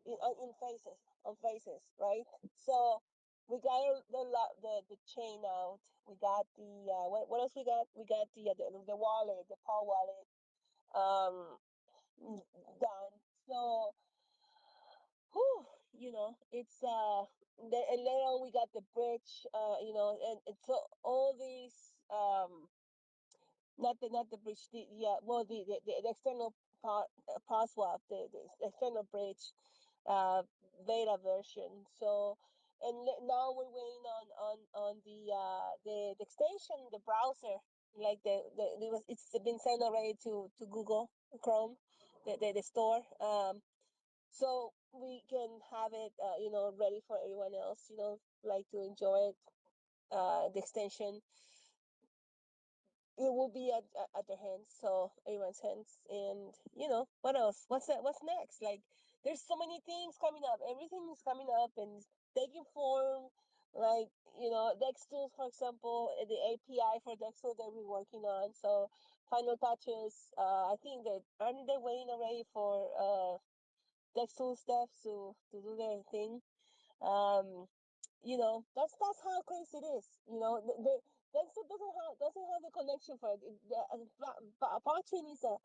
in phases, on phases, right? So we got the chain out. We got the what else we got? We got the wallet, the Paul wallet, um, done. So, whew, it's and later on we got the bridge, and so all these not the bridge, the external pass swap, the external bridge, uh, beta version. So, and now we're waiting on the extension, the browser, like it's been sent already to Google Chrome, the store. So we can have it, ready for everyone else, like to enjoy it, the extension. It will be at their hands, so everyone's hands. And what else? What's that? What's next? Like, there's so many things coming up. Everything is coming up and taking form. Like, Dextools, for example, the API for Dextools that we're working on. So final touches. I think that aren't they waiting already for Dextool stuff to do their thing. Um, that's how crazy it is. The Dexter doesn't have the connection for it. Blockchain is a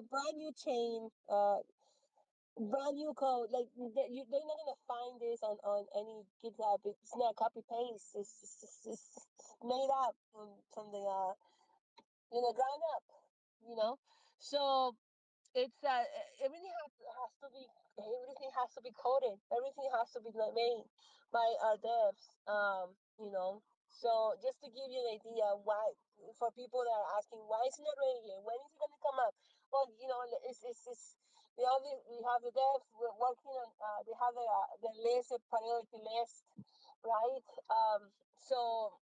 brand new chain, brand new code. Like they're not gonna find this on any GitHub. It's not copy paste. It's made up from the ground up. You know, so it's everything has to be coded. Everything has to be made by our devs. So just to give you an idea, why, for people that are asking why is it not ready yet, when is it going to come up? Well, it's we have the devs, we're working on, they have the list, the priority list, right? So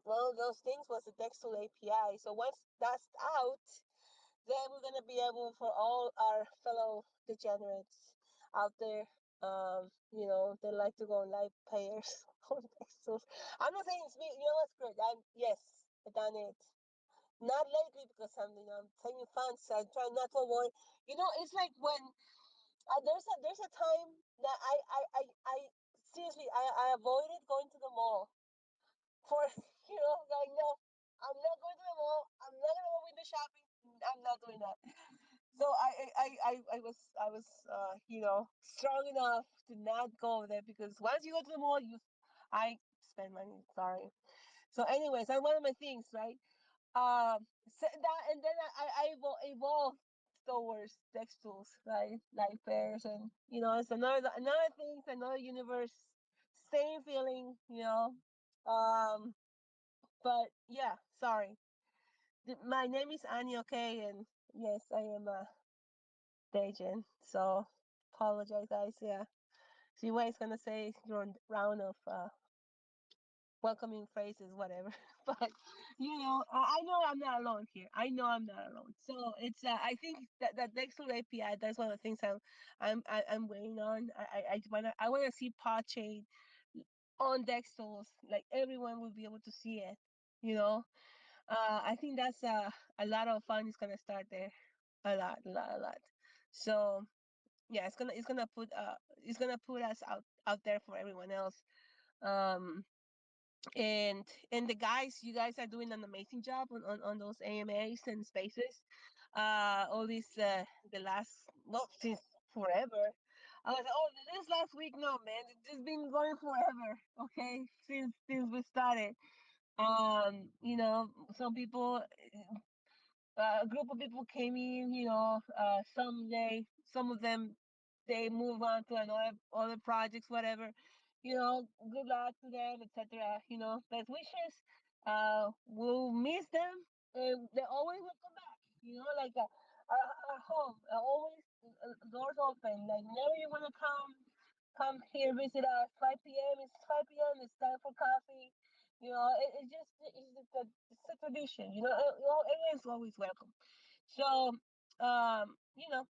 one of those things was the Dextool API. So once that's out, then we're gonna be able, for all our fellow degenerates out there, they like to go on live payers on Dextools. I'm not saying it's me. You know what's great? Yes, I done it. Not lately because I'm taking funds. So I try not to avoid. It's like when there's a time that I seriously I avoided going to the mall for like, no, I'm not going to the mall. I'm not gonna go window shopping. I'm not doing that. So I was strong enough to not go there, because once you go to the mall, I spend money. Sorry. So anyways, that's one of my things, right? So that, and then I evolved towards Dextools, right? Like pairs, and it's another thing, it's another universe, same feeling, but yeah, sorry. My name is Annie, okay, and yes, I am a Dejin. So apologize, guys. Yeah. See what he's gonna say your round of welcoming phrases, whatever. But I know I'm not alone here. I know I'm not alone. So it's I think that Dexter API, that's one of the things I'm waiting on. I wanna see Podchain on Dextools. Like everyone will be able to see it. You know. I think that's a lot of fun is gonna start there. A lot, a lot, a lot. So yeah, it's gonna put us out there for everyone else. Um, and the guys, you guys are doing an amazing job on those AMAs and spaces. All these the last, well, since forever. I was like, oh, this last week, no man, it's just been going forever. Okay, since we started. Some people, a group of people came in, some of them, they move on to another other projects, whatever. Good luck to them, etc. Best wishes. We'll miss them, and they always will come back. Like our home, always doors open. Like whenever you wanna come here, visit us. 5 p.m. It's 5 p.m. It's time for coffee. It's a tradition. Everyone's always welcome. So, um, you know,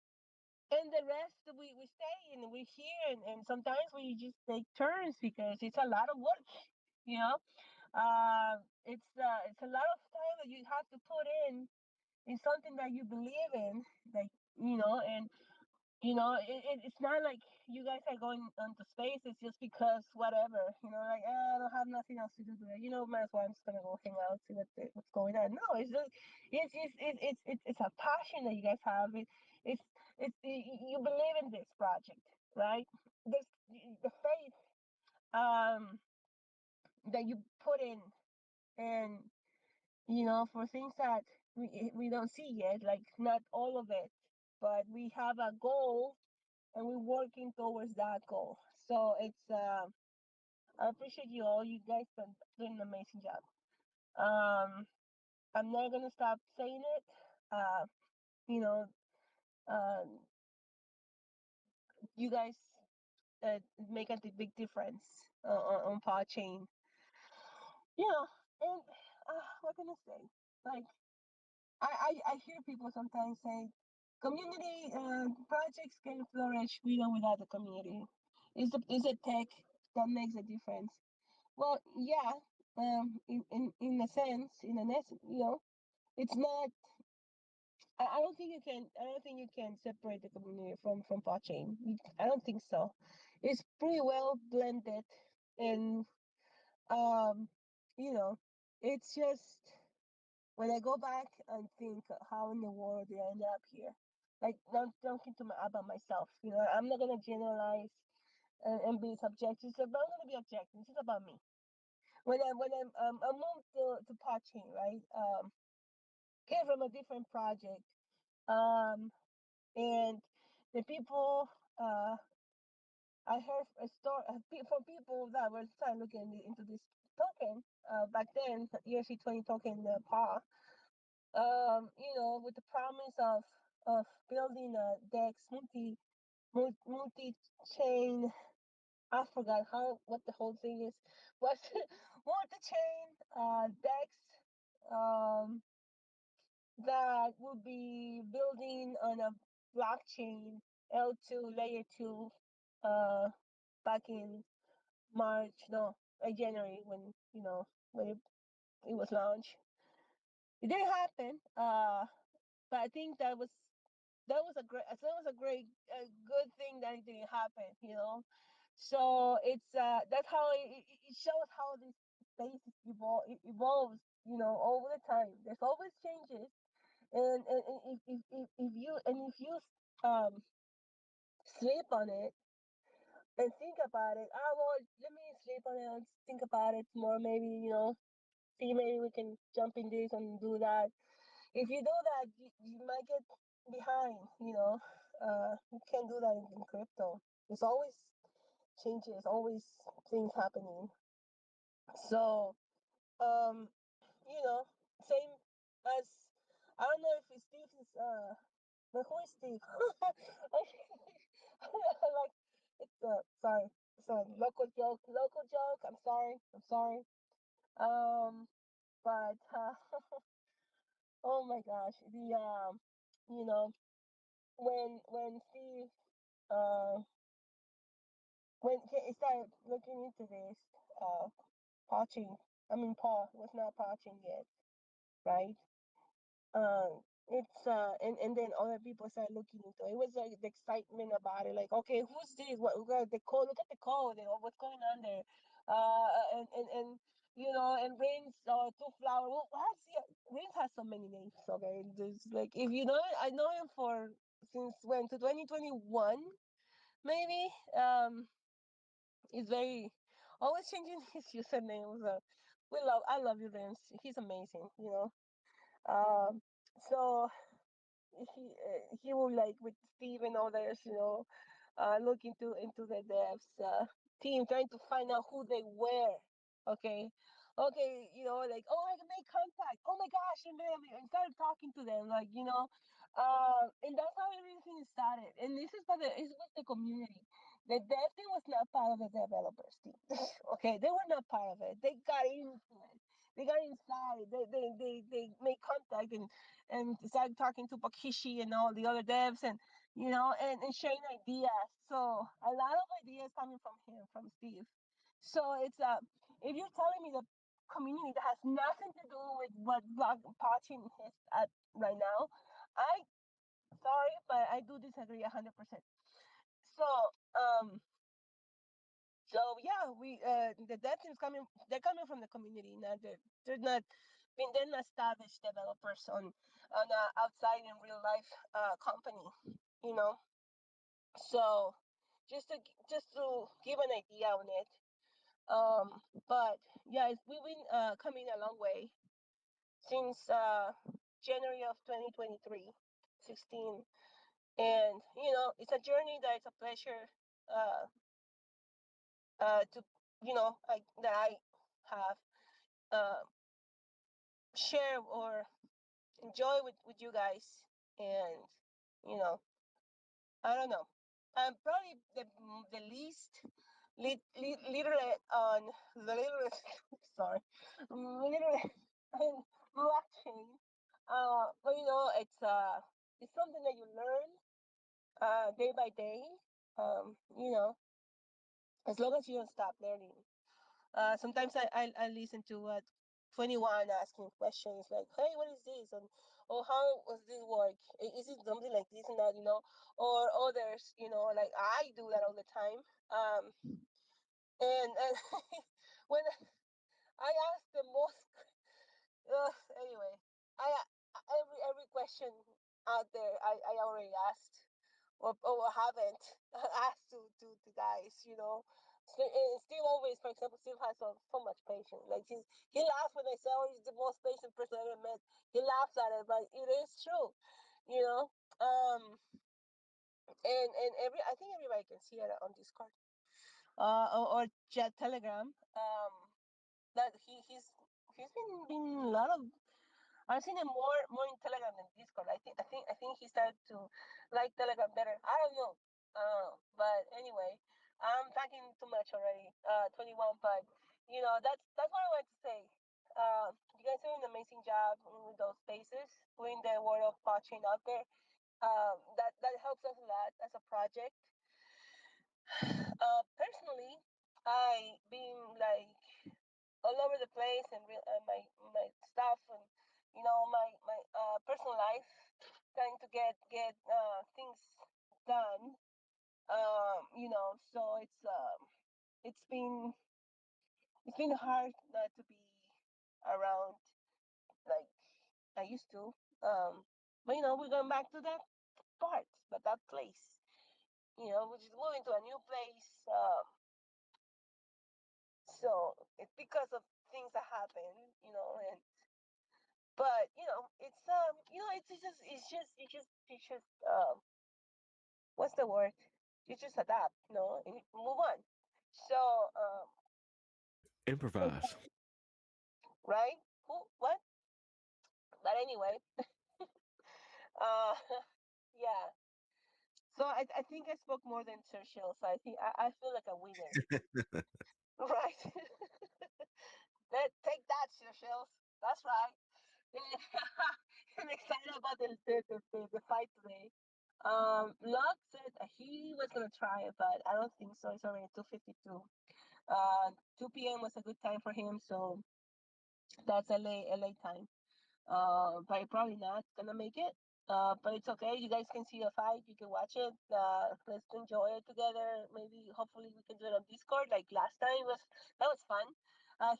and the rest we stay and we're here, and sometimes we just take turns because it's a lot of work, you know. It's a lot of time that you have to put in something that you believe in, like, and it's not like you guys are going onto space. It's just because whatever, like, I don't have nothing else to do today. Might as well, I'm just gonna go hang out, see what's going on. No, it's just it's a passion that you guys have. It's you believe in this project, right? There's the faith that you put in, and for things that we don't see yet, like not all of it, but we have a goal and we're working towards that goal. So I appreciate you all. You guys been doing an amazing job. I'm not gonna stop saying it. Uh, you know, um, you guys make a big difference on Podchain. And what can I say? Like, I hear people sometimes say, community projects can flourish with or without the community. Is it tech that makes a difference? Well, yeah, in a sense, in an essence, it's not. I don't think you can. I don't think you can separate the community from blockchain. I don't think so. It's pretty well blended, and um, you know, it's just when I go back and think how in the world did I end up here. Like, not talking to about myself. I'm not gonna generalize and be subjective. So, but I'm gonna be objective. This is about me. I moved to Pachi, right? Came from a different project. And the people, I heard a story from people that were starting looking into this token. Back then, ERC20 token, PA. With the promise of building a DEX multi chain. I forgot what the whole thing is, but multi chain DEX that will be building on a blockchain L2 layer 2 uh back in March, no, January, when it was launched. It didn't happen. But I think that was a great good thing that it didn't happen. So that's how it shows how this space evolves. Over the time. There's always changes, and if you um sleep on it and think about it, well, let me sleep on it and think about it more. Maybe see, maybe we can jump in this and do that. If you do that, you might get behind. You can't do that in crypto. There's always changes, always things happening. So, um, same as, I don't know if it's Steve is but who is Steve? Like, it's sorry, it's a local joke. Local joke. I'm sorry. I'm sorry. But oh my gosh, you know, when Steve uh when he started looking into this patching, I mean Paul was not patching yet, right? It's and then other people start looking into it. It was like the excitement about it, like, okay, who's this? What, the code? Look at the code. What's going on there? And and Rains Two Flower. Well, Rains has so many names. Okay, there's like, if you know it, I know him for since when, to 2021 maybe. He's very always changing his username. So I love you, Rains. He's amazing. So he will, like, with Steve and others, look into the devs team, trying to find out who they were. Okay, okay, like, oh, I can make contact. Oh my gosh, and started talking to them, like, and that's how everything started. And this is it's with the community. The dev team was not part of the developers team. Okay, they were not part of it. They got into it. They got inside. They made contact and started talking to Bakishi and all the other devs and and sharing ideas. So a lot of ideas coming from him, from Steve. So it's if you're telling me the community that has nothing to do with what Block Patching is at right now, I sorry, but I do disagree 100%. So um so yeah, we the dev team's coming. They're coming from the community. Not they're not. I mean, they're not established developers on outside in real life company. You know. So just to give an idea on it. But yeah, we've been coming a long way since January of 2023, 16, and it's a journey that it's a pleasure uh, to that I have uh, share or enjoy with you guys. And you know I don't know, I'm probably the least literate on the literate sorry, literate on blockchain. But it's something that you learn day by day. You know, as long as you don't stop learning. Sometimes I listen to 21 asking questions like, hey, what is this? And or how does this work? Is it something like this and that, Or others, like I do that all the time. And when I ask the most, anyway, I every question out there I already asked or haven't asked to guys, And Steve always, for example, Steve has so much patience. Like he laughs when I say, "Oh, he's the most patient person I ever met." He laughs at it, but it is true, you know. Um, and I think everybody can see it on Discord, or chat Telegram. That he's been a lot of. I've seen him more in Telegram than Discord. I think he started to like Telegram better. I don't know. But anyway, I'm talking too much already. 21, but that's what I wanted to say. You guys are doing an amazing job with those spaces, putting the word of blockchain out there. That helps us a lot as a project. Personally, I been like all over the place and my stuff and my personal life, trying to get things done. So it's been hard not to be around like I used to. But we're going back to that part, but that place. Which is moving to a new place. So it's because of things that happen, and but it's just what's the word? You just adapt, and move on. So Improvise. right? Who? What? But anyway, uh, yeah. So I think I spoke more than Churchill. So I feel like a winner, right? Take that, Churchill. That's right. I'm excited about the fight today. Locke said he was gonna try it, but I don't think so. It's already 2:52. 2 p.m. was a good time for him, so that's LA time. But probably not gonna make it. But it's okay. You guys can see the fight. You can watch it. Let's enjoy it together. Maybe, hopefully, we can do it on Discord like last time. That was fun.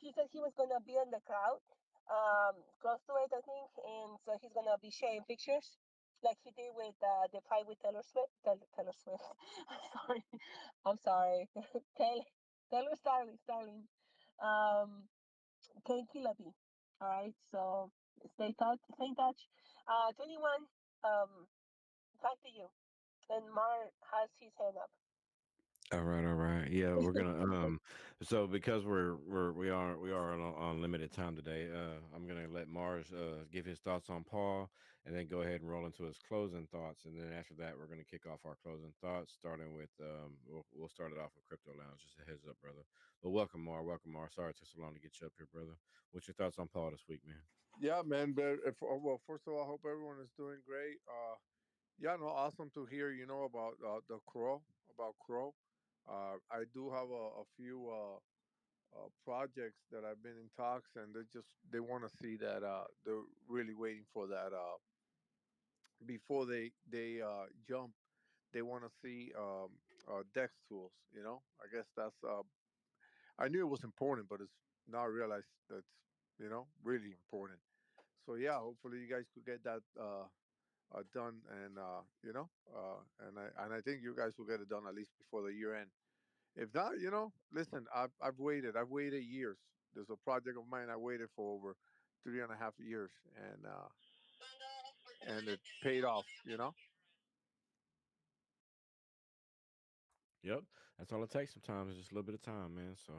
He said he was gonna be in the crowd, close to it, I think, and so he's gonna be sharing pictures, like he did with the fight with Taylor Swift. Taylor Swift. I'm sorry. Taylor Starling. Um, Killaby. All right. So stay in touch. 21. Um, back to you. And Mar has his hand up. All right, all right. Yeah, we're gonna so because we are on limited time today, I'm gonna let Mars give his thoughts on Paul and then go ahead and roll into his closing thoughts. And then after that we're gonna kick off our closing thoughts, starting with we'll start it off with Crypto Lounge. Just a heads up, brother. But welcome, Mar, welcome, Mar. Sorry it took so long to get you up here, brother. What's your thoughts on Paul this week, man? Yeah, man. But well, first of all, I hope everyone is doing great. Yeah, no, awesome to hear. About the crow, about crow. I do have a few projects that I've been in talks, and they want to see that they're really waiting for that before they jump. They want to see Dex tools. I guess that's I knew it was important, but it's now I realize that's really important. So yeah, hopefully you guys could get that done, and I think you guys will get it done at least before the year end. If not, listen, I've waited. I've waited years. There's a project of mine I waited for over 3.5 years, and it paid off. Yep, that's all it takes sometimes, is just a little bit of time, man. So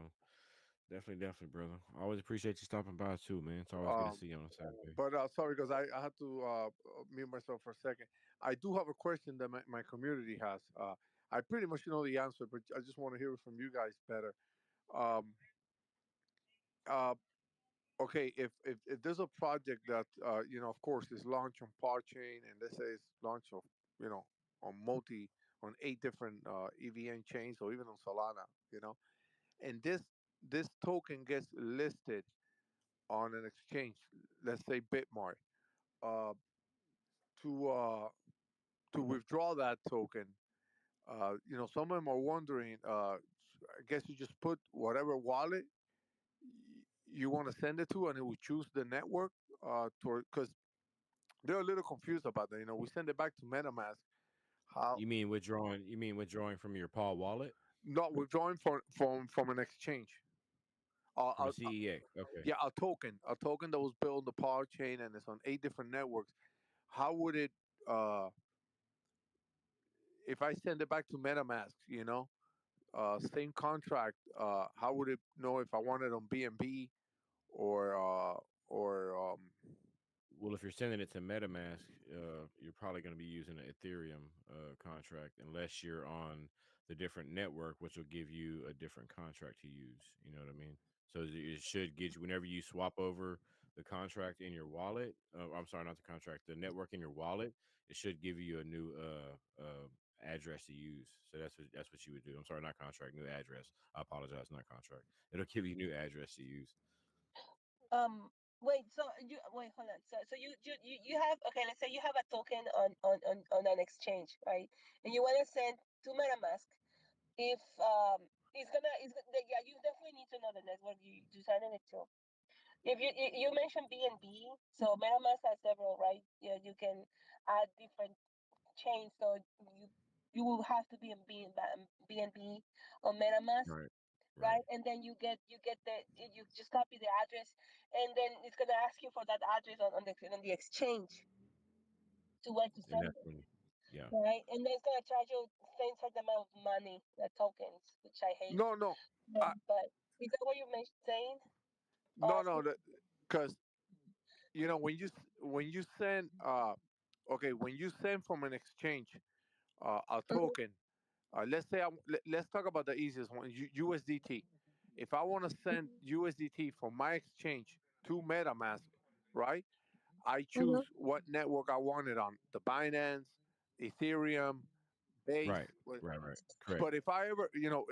definitely, definitely, brother. I always appreciate you stopping by too, man. It's always good to Um, see you on a Saturday. but sorry, because I had to mute myself for a second. I do have a question that my community has. I pretty much know the answer, but I just want to hear it from you guys better. Um, uh, okay, if there's a project that of course, is launched on Podchain, and let's say it's launched on you know on 8 different EVM chains, or even on Solana, and this token gets listed on an exchange, let's say Bitmart, uh, to uh, to withdraw that token. Some of them are wondering. I guess you just put whatever wallet you want to send it to, and it will choose the network. Because they're a little confused about that. We send it back to MetaMask. How You mean withdrawing? You mean withdrawing from your Paul wallet, not withdrawing from an exchange? from a CEX? Okay. Yeah, a token that was built on the Power Chain, and it's on 8 different networks. How would it, uh, if I send it back to MetaMask? Same contract. How would it know if I want it on BNB or Well, if you're sending it to MetaMask, you're probably going to be using an Ethereum contract, unless you're on the different network, which will give you a different contract to use. You know what I mean? So it should get you, whenever you swap over the contract in your wallet. I'm sorry, not the contract, the network in your wallet. It should give you a new address to use. So that's what you would do. I'm sorry, not contract, new address. I apologize, not contract. It'll give you new address to use. Wait. So you wait. Hold on. So you have, okay. Let's say you have a token on an exchange, right? And you want to send to MetaMask. If yeah, you definitely need to know the network you sending it to. If you mentioned BNB, so MetaMask has several, right? Yeah, you can add different chains, so you will have to be in BNB on MetaMask, Right. Right. right? And then you get you just copy the address, and then it's gonna ask you for that address on the exchange to where to And send that's it, when, yeah. right? And then it's gonna charge you the same certain amount of money, the tokens, which I hate. no, no, I, But is that what you mentioned saying? no, no, Asking. because when you send okay, when you send from an exchange a Mhm. token. Let's say let's talk about the easiest one, USDT. If I want to send USDT from my exchange to MetaMask, right? I choose Mhm. what network I want it on, the Binance, Ethereum, Base. Right. Right. Right. Correct. But if I ever,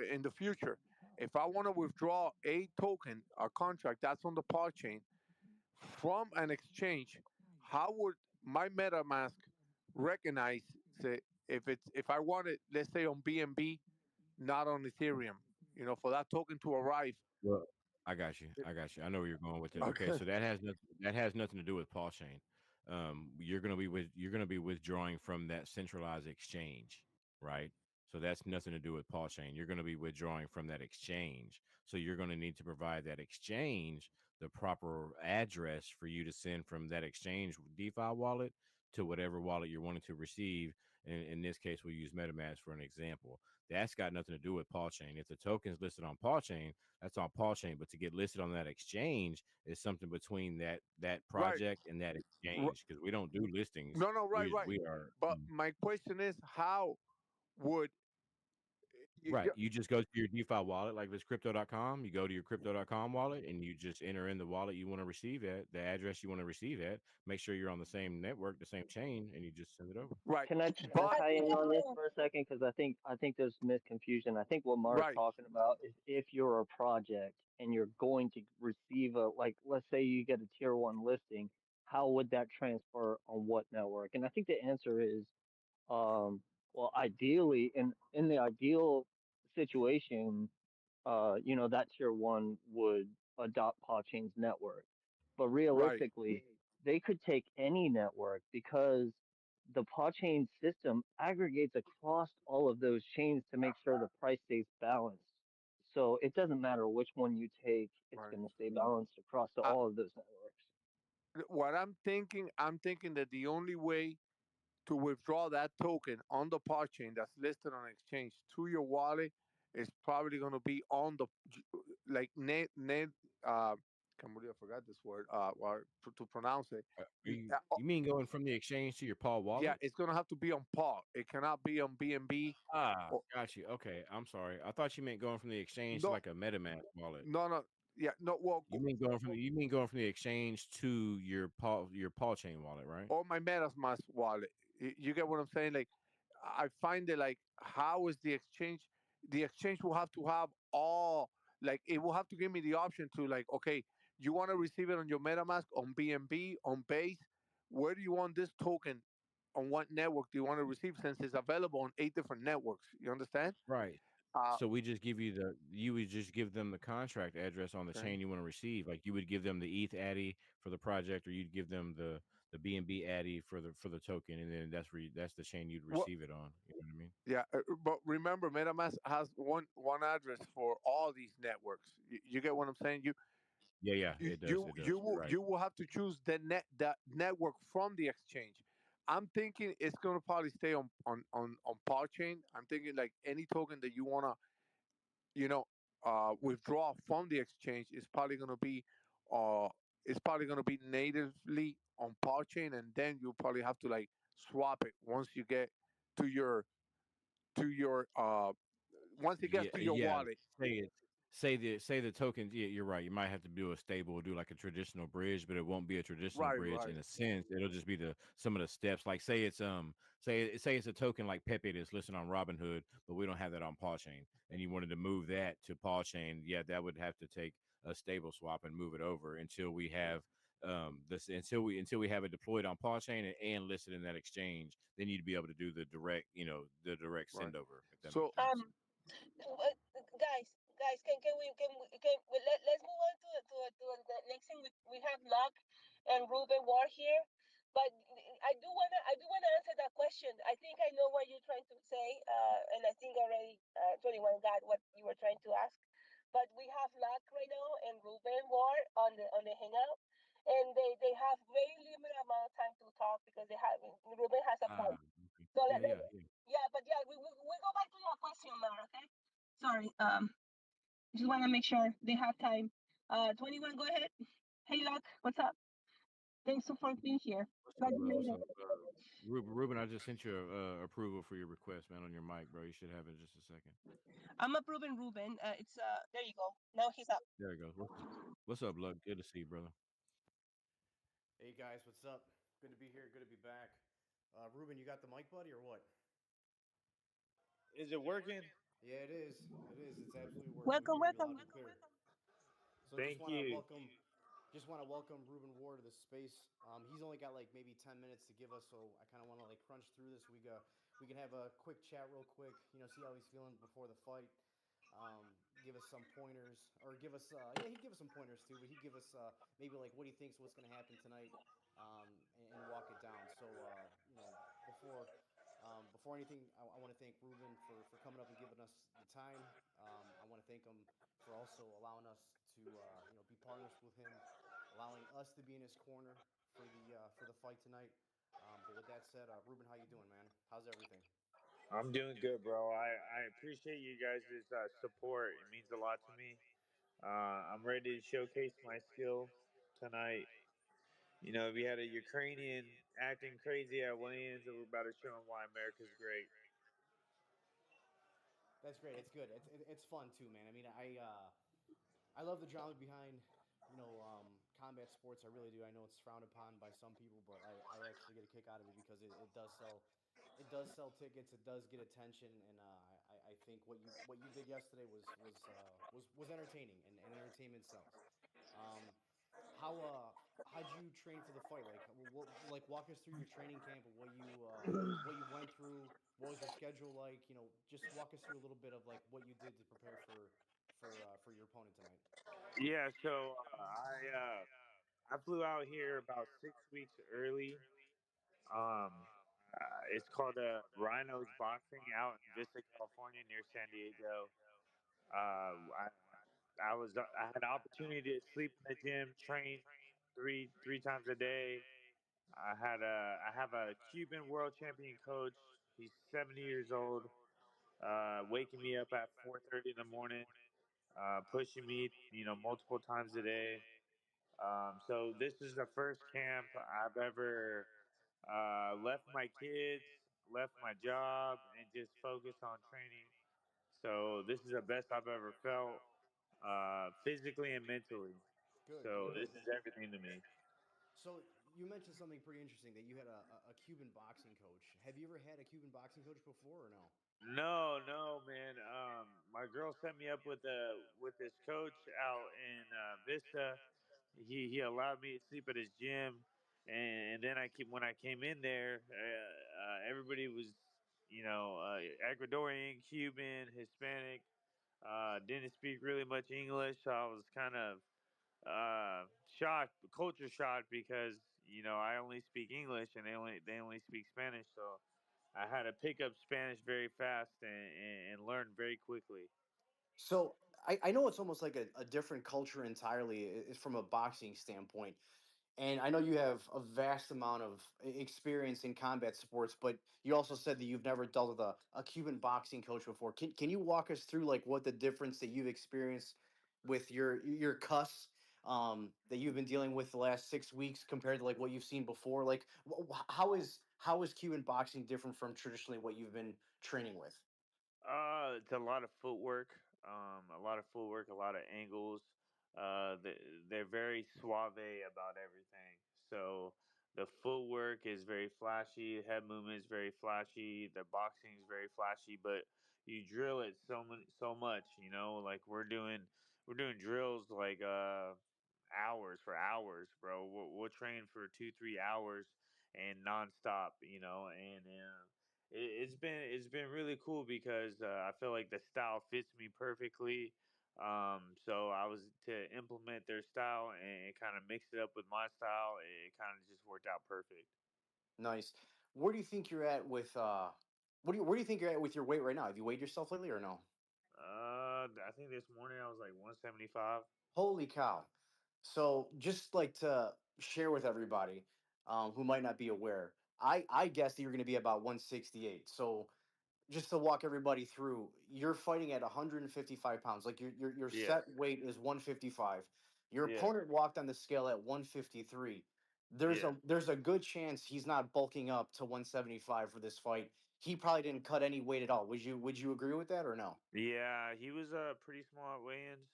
in the future, if I want to withdraw a token, a contract that's on the pod chain from an exchange, how would my MetaMask recognize it if I want it, let's say on BNB, not on Ethereum, for that token to arrive? Well, I got you. I got you. I know where you're going with it. Okay, Okay. so that has nothing to do with Paul Chain. You're gonna be withdrawing from that centralized exchange, right? So that's nothing to do with Paul Chain. You're gonna be withdrawing from that exchange. So you're gonna need to provide that exchange the proper address for you to send from that exchange DeFi wallet to whatever wallet you're wanting to receive. In this case, we'll use MetaMask for an example. that's got nothing to do with Paul Chain. If the token's listed on Paul Chain, that's on Paul Chain. But to get listed on that exchange is something between that Right. project and that R- exchange because we don't do listings. no, no, right, right. We are But my question is, how would right. You just go to your DeFi wallet, like this crypto.com. You go to your crypto.com wallet and you just enter in the wallet you want to receive at, the address you want to receive at. Make sure you're on the same network, the same chain, and you just send it over. right? Can I But tie I in think on this I'm for a second? Because I think there's misconfusion. I think what Mara's right, talking about is if you're a project and you're going to receive a, like, let's say you get a tier one listing, how would that transfer on what network? And I think the answer is, um, well, ideally, in the ideal situation, that tier one would adopt Podchain's network. But right. realistically, they could take any network because the Podchain system aggregates across all of those chains to make sure the price stays balanced. So it doesn't matter which one you take, it's Right. going to stay balanced across to Uh, all of those networks. what I'm thinking that the only way to withdraw that token on the blockchain that's listed on exchange to your wallet is probably going to be on the like net I forgot this word to pronounce it. You mean going from the exchange to your Paul Yeah, wallet? it's going to have to be on par. It cannot be on BNB Ah, or got you. Okay, I'm sorry. I thought you meant going from the exchange to no, like a MetaMask wallet. no. Yeah, no. Well, You mean going from the exchange to your Paul chain wallet, right? or my MetaMask wallet. You get what I'm saying? Like, I find it like, how is the exchange? The exchange will have to have all, like, it will have to give me the option to, like, okay, you want to receive it on your MetaMask, on BNB, on Base. Where do you want this token? On what network do you want to receive? Since it's available on 8 different networks. You understand? Right. Uh, So we just give you would just give them the contract address on the okay. chain you want to receive. Like you would give them the ETH addy for the project, or you'd give them the BNB addy for the token, and then that's the chain you'd Well, receive it on. You know what I mean? yeah, but remember, MetaMask has one address for all these networks. You get what I'm saying? Yeah, yeah, you it does. you It does. you You're will right. you will have to choose the network from the exchange. I'm thinking it's gonna probably stay on Podchain. I'm thinking like any token that you wanna you know withdraw from the exchange is probably gonna be uh natively on Podchain, and then you'll probably have to like swap it once you get to your once it gets Yeah, to your yeah. wallet. Say it. Say the tokens. Yeah, you're right. You might have to do a stable, do like a traditional bridge, but it won't be a traditional Right, bridge right. in a sense. It'll just be the some of the steps. Like say it's a token like Pepe that's listed on Robinhood, but we don't have that on Paul Chain, and you wanted to move that to Paul Chain. Yeah, that would have to take a stable swap and move it over until we have this until we have it deployed on Paul Chain and listed in that exchange. Then you'd be able to do the direct the direct Right. send over if that So makes sense. guys, let's move on to the next thing. We have Luck and Ruben War here, but I do wanna answer that question. I think I know what you're trying to say, and I think already 21 got what you were trying to ask. But we have Luck right now and Ruben War on the hangout, and they have very limited amount of time to talk because they have Ruben has a Ah, fight. okay. So Yeah, yeah, yeah. yeah, but yeah, we go back to your question, Mar. Okay. Sorry. Just want to make sure they have time. 21, go ahead. Hey, Luck, what's up? Thanks so for being here. What's Glad up, you bro? made What's it. up? Ruben, I just sent you approval for your request, man, on your mic, bro. You should have it in just a second. I'm approving Ruben. It's there you go. Now he's up. There it goes. What's up, Luck? Good to see you, brother. Hey guys, what's up? Good to be here. Good to be back. Ruben, you got the mic, buddy, or what? Is it working? Yeah, it is. It is. It's absolutely working. We Welcome, can hear you welcome. loud and clear. So Thank you. just want to welcome Ruben Ward to the space. He's only got like maybe 10 minutes to give us, so I kind of want to like crunch through this. We can have a quick chat real quick. See how he's feeling before the fight. Um, give us some pointers, or give us yeah, he'd give us some pointers too, but he'd give us maybe like what he thinks what's going to happen tonight, and walk it down. So before before anything, I want to thank Ruben for coming up and giving us the time. I want to thank him for also allowing us to be partners with him, allowing us to be in his corner for the fight tonight. But with that said, Ruben, how you doing, man? How's everything? I'm doing good, bro. I appreciate you guys' support. It means a lot to me. I'm ready to showcase my skill tonight. You know, we had a Ukrainian acting crazy at weigh-ins, and we're about to show him why America's great. That's great. It's good. It's fun too, man. I mean, I love the drama behind, combat sports. I really do. I know it's frowned upon by some people, but I actually get a kick out of it because it does sell tickets. It does get attention, and I think what you did yesterday was entertaining, and entertainment sells. Um, how'd you train for the fight? Like like walk us through your training camp and what you went through. What was your schedule like? Just walk us through a little bit of like what you did to prepare for your opponent tonight. Yeah, so I flew out here about 6 weeks early. It's called Rhinos Boxing out in Vista, California, near San Diego. I had an opportunity to sleep in the gym, train three times a day. I have a Cuban world champion coach. He's 70 years old, waking me up at 4:30 in the morning, pushing me, multiple times a day. So this is the first camp I've ever left my kids, left my job, and just focused on training. So this is the best I've ever felt, physically and mentally. Good, So good. this is everything to me. So you mentioned something pretty interesting that you had a Cuban boxing coach. Have you ever had a Cuban boxing coach before or no? No, no, man. My girl set me up with this coach out in Vista. He allowed me to sleep at his gym, and then when I came in there, everybody was, Ecuadorian, Cuban, Hispanic. Didn't speak really much English, so I was kind of shocked, culture shocked, because I only speak English and they only speak Spanish, so I had to pick up Spanish very fast and learn very quickly. So I know it's almost like a different culture entirely from a boxing standpoint. And I know you have a vast amount of experience in combat sports, but you also said that you've never dealt with a Cuban boxing coach before. Can you walk us through like what the difference that you've experienced with your cuss that you've been dealing with the last 6 weeks compared to like what you've seen before? Like how is Cuban boxing different from traditionally what you've been training with? It's a lot of footwork, a lot of footwork, a lot of angles. They're very suave about everything. So the footwork is very flashy, head movement is very flashy, the boxing is very flashy, but you drill it so much, like we're doing drills like hours for hours, bro. We'll train for 2 3 hours and nonstop, and it's been really cool because I feel like the style fits me perfectly. So I was to implement their style and kind of mix it up with my style. It kind of just worked out perfect. Nice. Where do you think you're at with where do you think you're at with your weight right now? Have you weighed yourself lately or no? I think this morning I was like 175. Holy cow. So just like to share with everybody who might not be aware, I guess that you're going to be about 168. So just to walk everybody through, you're fighting at 155 pounds. Like your Yeah, set weight is 155. Your yeah, opponent walked on the scale at 153. There's yeah. a good chance he's not bulking up to 175 for this fight. He probably didn't cut any weight at all. Would you agree with that or no? Yeah, he was pretty small at weigh-ins.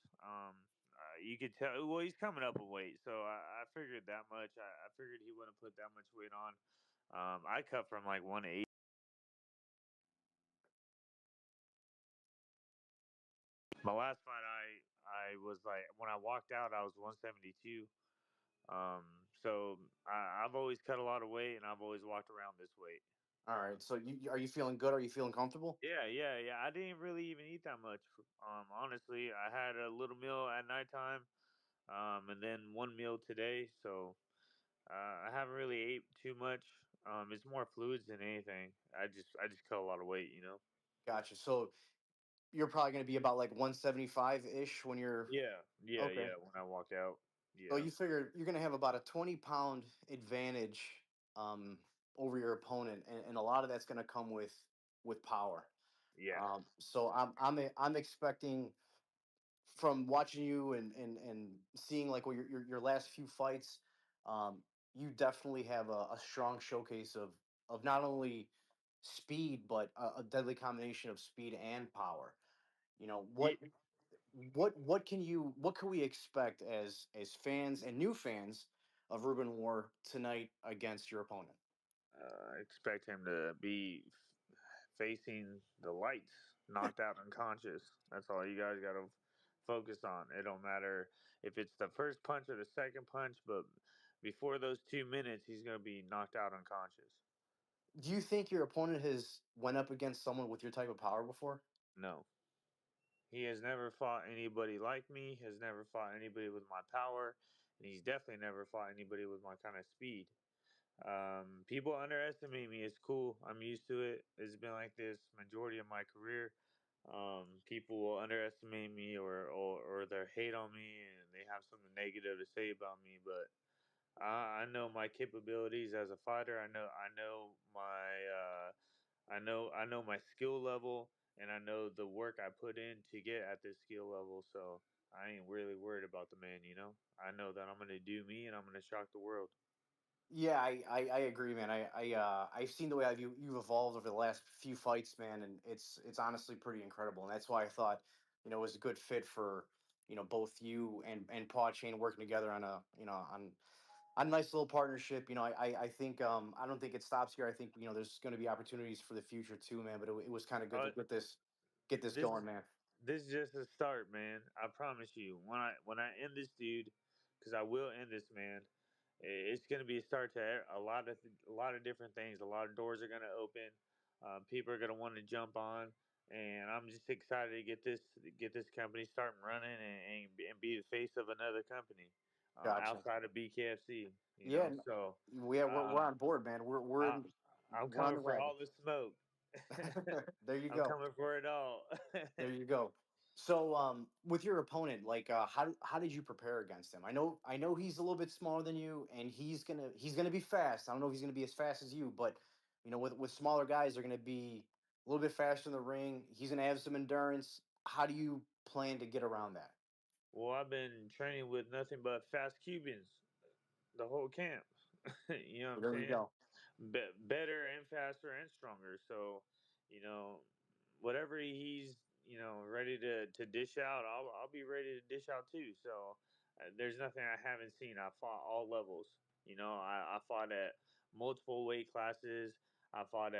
You could tell. Well, he's coming up in weight, so I figured that much. I figured he wouldn't put that much weight on. I cut from like 180. My last fight, I was like when I walked out, I was 172. So I've always cut a lot of weight, and I've always walked around this weight. All right. So are you feeling good? Are you feeling comfortable? Yeah, yeah, yeah. I didn't really even eat that much. Honestly, I had a little meal at nighttime, and then one meal today. So I haven't really ate too much. It's more fluids than anything. I just cut a lot of weight. Gotcha. So you're probably going to be about like 175 ish when you're Yeah, yeah, okay. yeah. When I walked out, So yeah. you figure you're going to have about a 20-pound advantage um, over your opponent, and a lot of that's going to come with with power. Yeah. So I'm expecting from watching you and seeing like what your last few fights, um, you definitely have a strong showcase of not only speed but a deadly combination of speed and power. You know what can we expect as fans and new fans of Ruben War tonight against your opponent? Expect him to be facing the lights, knocked out unconscious. That's all you guys got to focus on. It don't matter if it's the first punch or the second punch, but before those 2 minutes, he's going to be knocked out unconscious. Do you think your opponent has went up against someone with your type of power before? No. He has never fought anybody like me, has never fought anybody with my power, and he's definitely never fought anybody with my kind of speed. People underestimate me. It's cool. I'm used to it. It's been like this majority of my career. People will underestimate me or they hate on me and they have something negative to say about me. But I know my capabilities as a fighter. I know my skill level, and I know the work I put in to get at this skill level. So I ain't really worried about the man. I know that I'm gonna do me, and I'm gonna shock the world. Yeah, I agree, man. I've seen the way you've evolved over the last few fights, man, and it's honestly pretty incredible. And that's why I thought, it was a good fit for, both you and Paw Chain working together on a nice little partnership. I think I don't think it stops here. I think there's going to be opportunities for the future too, man. But it was kind of good Uh, to get this this going, man. this is just a start, man. I promise you. When I end this dude, because I will end this man, it's gonna be a start to a lot of different things. A lot of doors are gonna open. People are gonna want to jump on, and I'm just excited to get this company starting running and be the face of another company Gotcha. outside of BKFC. Yeah, So we're uh, on board, man. We're we're I, in, I'm we're on coming the for wagon. all the smoke. There you I'm go. coming for it all. There you go. So, with your opponent, like, how did you prepare against him? I know he's a little bit smaller than you, and he's gonna be fast. I don't know if he's gonna be as fast as you, but with smaller guys, they're gonna be a little bit faster in the ring. He's gonna have some endurance. How do you plan to get around that? Well, I've been training with nothing but fast Cubans the whole camp. You know what So I'm there you saying? go. Better and faster and stronger. So, you know, whatever he's ready to dish out, I'll be ready to dish out too. So there's nothing I haven't seen. I fought all levels. I fought at multiple weight classes. I fought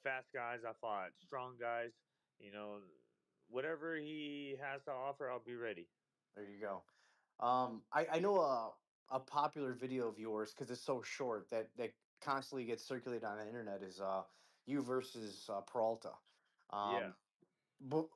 fast guys. I fought strong guys. You know, whatever he has to offer, I'll be ready. There you go. I know a popular video of yours because it's so short that constantly gets circulated on the internet is you versus Peralta. Yeah. Um, but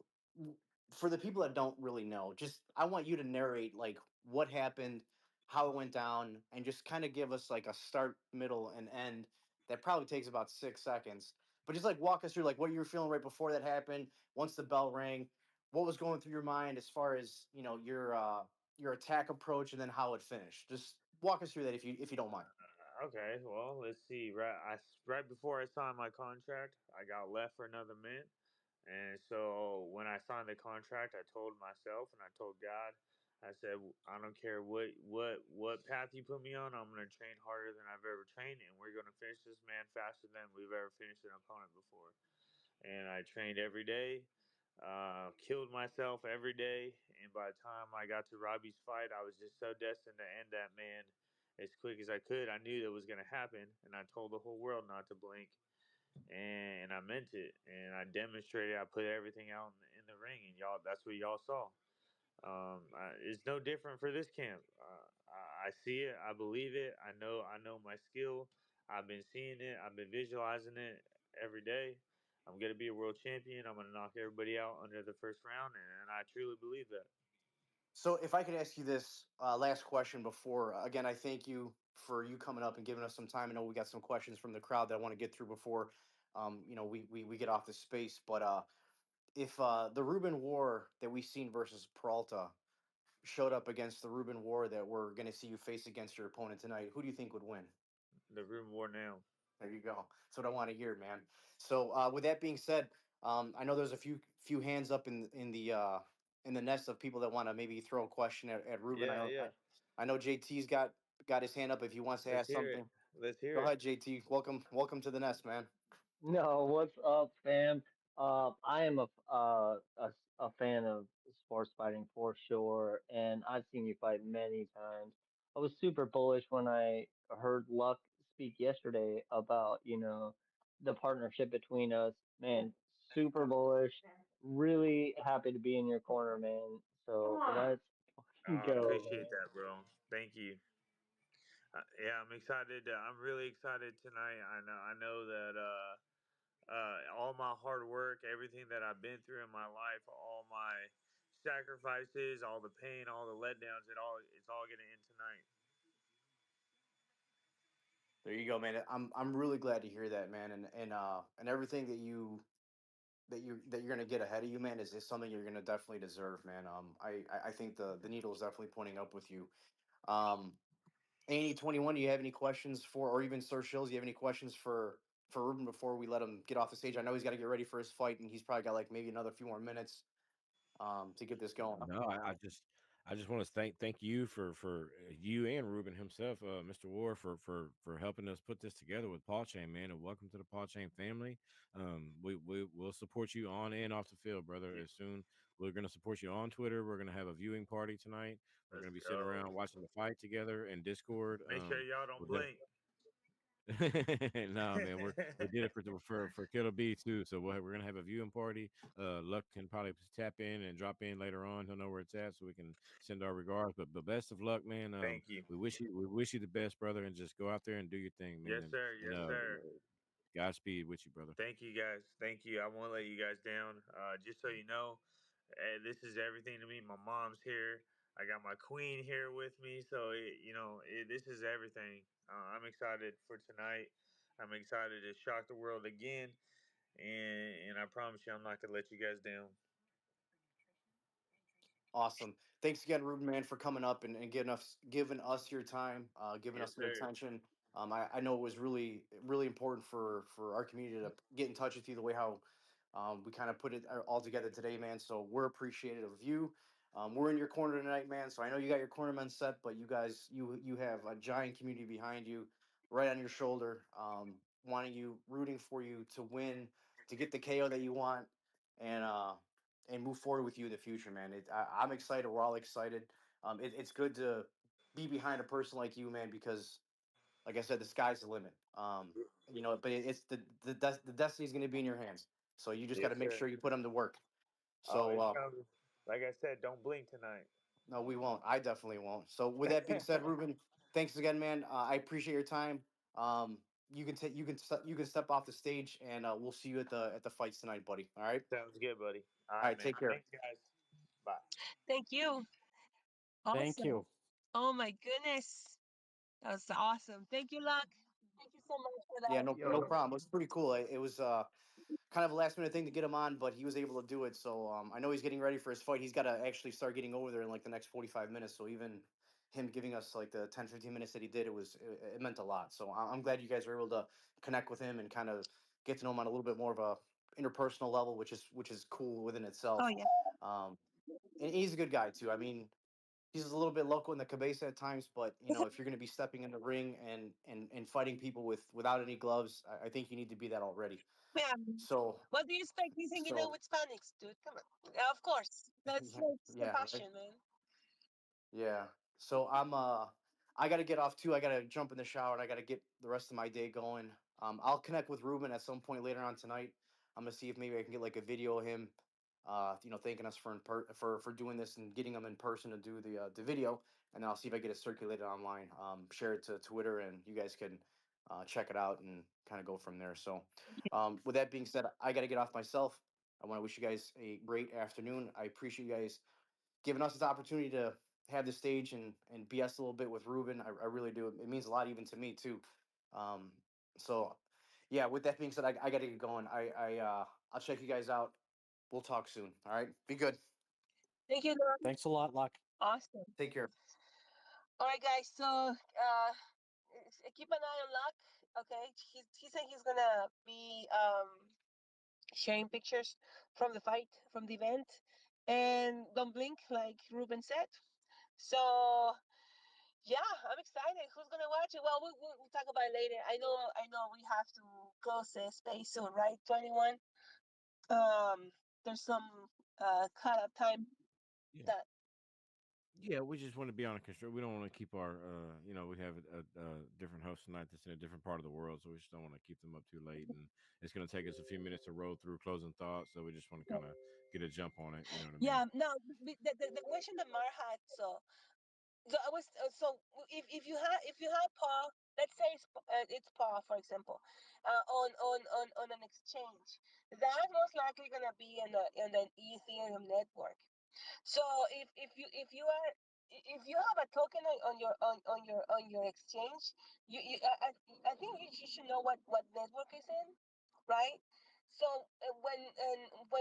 for the people that don't really know, just I want you to narrate like what happened, how it went down, and just kind of give us like a start, middle, and end. That probably takes about 6 seconds. But just like walk us through like what you were feeling right before that happened. Once the bell rang, what was going through your mind as far as your attack approach, and then how it finished. Just walk us through that if you don't mind. Okay, well, let's see. Right before I signed my contract, I got left for another minute, and so when I signed the contract, I told myself and I told God, I said, I don't care what path you put me on, I'm gonna train harder than I've ever trained, and we're gonna finish this man faster than we've ever finished an opponent before. And I trained every day, killed myself every day. And by the time I got to Robbie's fight, I was just so destined to end that man as quick as I could. I knew that was going to happen, and I told the whole world not to blink, and I meant it, and I demonstrated. I put everything out in the ring, and that's what y'all saw. It's no different for this camp. I see it. I believe it. I know my skill. I've been seeing it. I've been visualizing it every day. I'm gonna be a world champion. I'm gonna knock everybody out under the first round, and I truly believe that. So, if I could ask you this last question before, again, I thank you for you coming up and giving us some time. I know we got some questions from the crowd that I want to get through before, we get off the space. But if the Ruben War that we seen versus Peralta showed up against the Ruben War that we're going to see you face against your opponent tonight, who do you think would win? The room war now. There you go. That's what I want to hear, man. So with that being said, I know there's a few hands up in the nest of people that want to maybe throw a question at Ruben. Yeah, yeah. I know JT's got his hand up if he wants to Let's ask hear it. something. Let's hear Go it. ahead, JT. Welcome to the nest, man. No, what's up, fam? I am a fan of sports fighting for sure, and I've seen you fight many times. I was super bullish when I heard Luck speak yesterday about, the partnership between us. Man, super bullish. Really happy to be in your corner, man. So let's I go, appreciate that, bro. Thank you. Yeah, I'm excited. I'm really excited tonight. I know that all my hard work, everything that I've been through in my life, all my sacrifices, all the pain, all the letdowns, it's all gonna end tonight. There you go, man. I'm really glad to hear that, man. And everything that you're gonna get ahead of you, man, is something you're gonna definitely deserve, man. I think the needle is definitely pointing up with you. Um, Annie 21, do you have any questions for, or even Sir Shills, do you have any questions for Ruben before we let him get off the stage? I know he's got to get ready for his fight, and he's probably got like maybe another few more minutes to get this going. No, I just want to thank you for you and Ruben himself, Mr. Ward, for helping us put this together with Paul Chain, man, and welcome to the Paul Chain family. We will support you on and off the field, brother. As soon we're gonna support you on Twitter. We're gonna have a viewing party tonight. We're Let's gonna be sitting go. around watching the fight together in Discord. Make sure y'all don't We'll blink. nah, man, we did it for Killer B too. So we're gonna have a viewing party. Luck can probably tap in and drop in later on. He'll know where it's at, so we can send our regards. But best of luck, man. Thank you. We wish you the best, brother, and just go out there and do your thing, man. Yes, sir. And Yes, sir. Godspeed with you, brother. Thank you, guys. Thank you. I won't let you guys down. Just so you know, this is everything to me. My mom's here. I got my queen here with me. So, this is everything. I'm excited for tonight. I'm excited to shock the world again. And I promise you, I'm not going to let you guys down. Awesome. Thanks again, Ruben, man, for coming up and giving us your time, giving Yes, us some sir. attention. I know it was really important for our community to get in touch with you the way how we kind of put it all together today, man. So we're appreciative of you. We're in your corner tonight, man. So I know you got your cornermen set, but you guys, you have a giant community behind you, right on your shoulder, wanting you, rooting for you to win, to get the KO that you want, and move forward with you in the future, man. I'm excited. We're all excited. It's good to be behind a person like you, man, because like I said, the sky's the limit. But it's the destiny's going to be in your hands. So you just got Yes, to make sir. sure you put them to work. Oh, So it's coming. Like I said, don't blink tonight. no, we won't. I definitely won't. So with that being said, Ruben, thanks again, man. I appreciate your time. Um, you can step off the stage, and we'll see you at the fights tonight, buddy. All right. Sounds good, buddy. All All right, right. man. Take care. Thanks, guys. Bye. Thank you. Thank Awesome. you. Oh my goodness. That was awesome. Thank you, Luck. Thank you so much for Yeah, that. no problem. It was pretty cool. It was kind of a last minute thing to get him on, but he was able to do it. So I know he's getting ready for his fight. He's got to actually start getting over there in like the next 45 minutes. So even him giving us like the 10-15 minutes that he did, it meant a lot. So I'm glad you guys were able to connect with him and kind of get to know him on a little bit more of a interpersonal level, which is cool within itself. Oh yeah. Um, and he's a good guy too. I mean, he's a little bit local in the cabeza at times, but if you're going to be stepping in the ring and fighting people without any gloves, I think you need to be that already. Yeah. So What do you expect me hanging out so with Hispanics, dude? Come on. Yeah, of course. That's the yeah, right. passion, man. Yeah. So I gotta get off too. I gotta jump in the shower and I gotta get the rest of my day going. I'll connect with Ruben at some point later on tonight. I'm gonna see if maybe I can get like a video of him, thanking us for doing this and getting him in person to do the video, and then I'll see if I get it circulated online. Share it to Twitter, and you guys can check it out and kind of go from there. So, with that being said, I gotta get off myself. I want to wish you guys a great afternoon. I appreciate you guys giving us this opportunity to have the stage and BS a little bit with Ruben. I really do. It means a lot even to me too. Um, so yeah, with that being said, I got to get going. I'll check you guys out. We'll talk soon. All right. Be good. Thank you, Luck. Thanks a lot, Luck. Awesome. Take care. All right, guys. So keep an eye on Luck. Okay, he said he's gonna be sharing pictures from the fight, from the event, and don't blink, like Ruben said. So yeah, I'm excited. Who's gonna watch it? Well, we'll talk about it later. I know we have to close the space soon, right? 21. There's some cut up time Yeah. that Yeah, we just want to be on a control. We don't want to keep our, we have a different host tonight that's in a different part of the world, so we just don't want to keep them up too late. And it's going to take us a few minutes to roll through closing thoughts, so we just want to kind of get a jump on it. You know what I mean? yeah. No, the question that Mar had. So I was if you have Paul, let's say it's Paul, for example, on an exchange, that most likely gonna be in an Ethereum network. So if you have a token on your exchange, I think you should know what network is in, right? So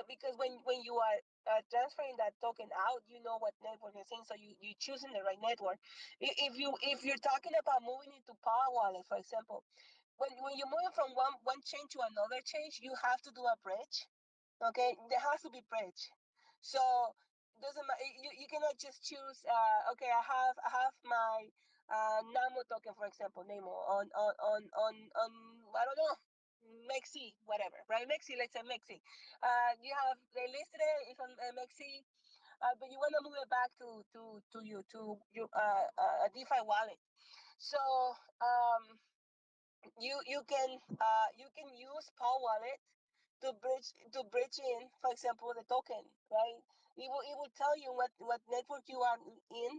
because when you are transferring that token out, you know what network it's in, so you choosing the right network. If you're talking about moving into Power Wallet, for example, when you're moving from one chain to another chain, you have to do a bridge. Okay, there has to be bridge. So doesn't matter. You cannot just choose. Okay, I have my Namo token, for example, Namo on I don't know, Mexi, whatever, right? Mexi, let's say Mexi. You have they listed it if on Mexi, but you want to move it back to a DeFi wallet. So um, you can use Power Wallet to bridge in, for example, the token, right? It will tell you what network you are in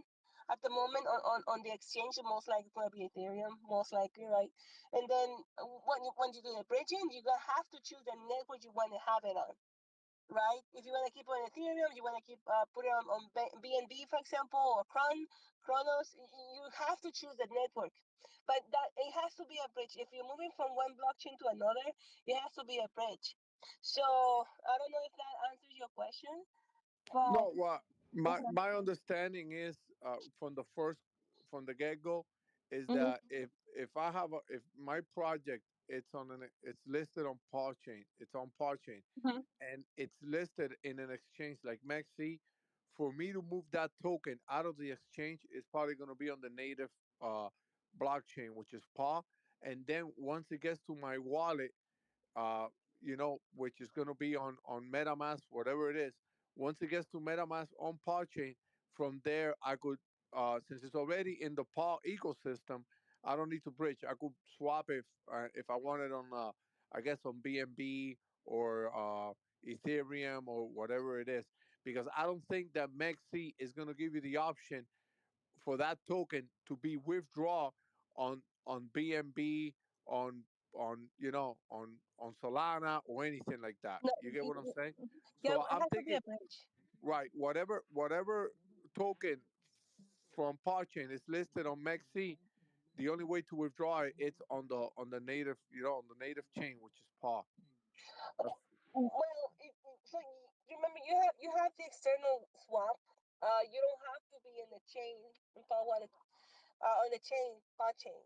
at the moment on the exchange. Most likely going to be Ethereum, most likely, right? And then when you do the bridging, you gonna have to choose the network you want to have it on, right? If you want to keep on Ethereum, you want to keep put it on BNB, for example, or Chronos, you have to choose the network. But that it has to be a bridge. If you're moving from one blockchain to another, it has to be a bridge. So I don't know if that answers your question, but No, well, my uh-huh. my understanding is from the first from the get go is Mhm. that if my project it's listed on Chain, it's on Chain, Mhm. and it's listed in an exchange like Maxi, for me to move that token out of the exchange is probably going to be on the native uh, blockchain, which is PAW, and then once it gets to my wallet, uh, which is going to be on MetaMask, whatever it is. Once it gets to MetaMask on Podchain, from there I could, since it's already in the Paw ecosystem, I don't need to bridge. I could swap if I wanted on, I guess on BNB or Ethereum or whatever it is, because I don't think that Mexi is going to give you the option for that token to be withdrawn on BNB, on on Solana or anything like that. No, You get what I'm saying? yeah, So it I'm has to be thinking, a bridge. right, whatever token from Podchain is listed on Mexi, the only way to withdraw it, it's on the native, on the native chain, which is PAW. That's, Well, so remember you have the external swap. You don't have to be in the chain in Power Wallet, on the chain, Pod chain,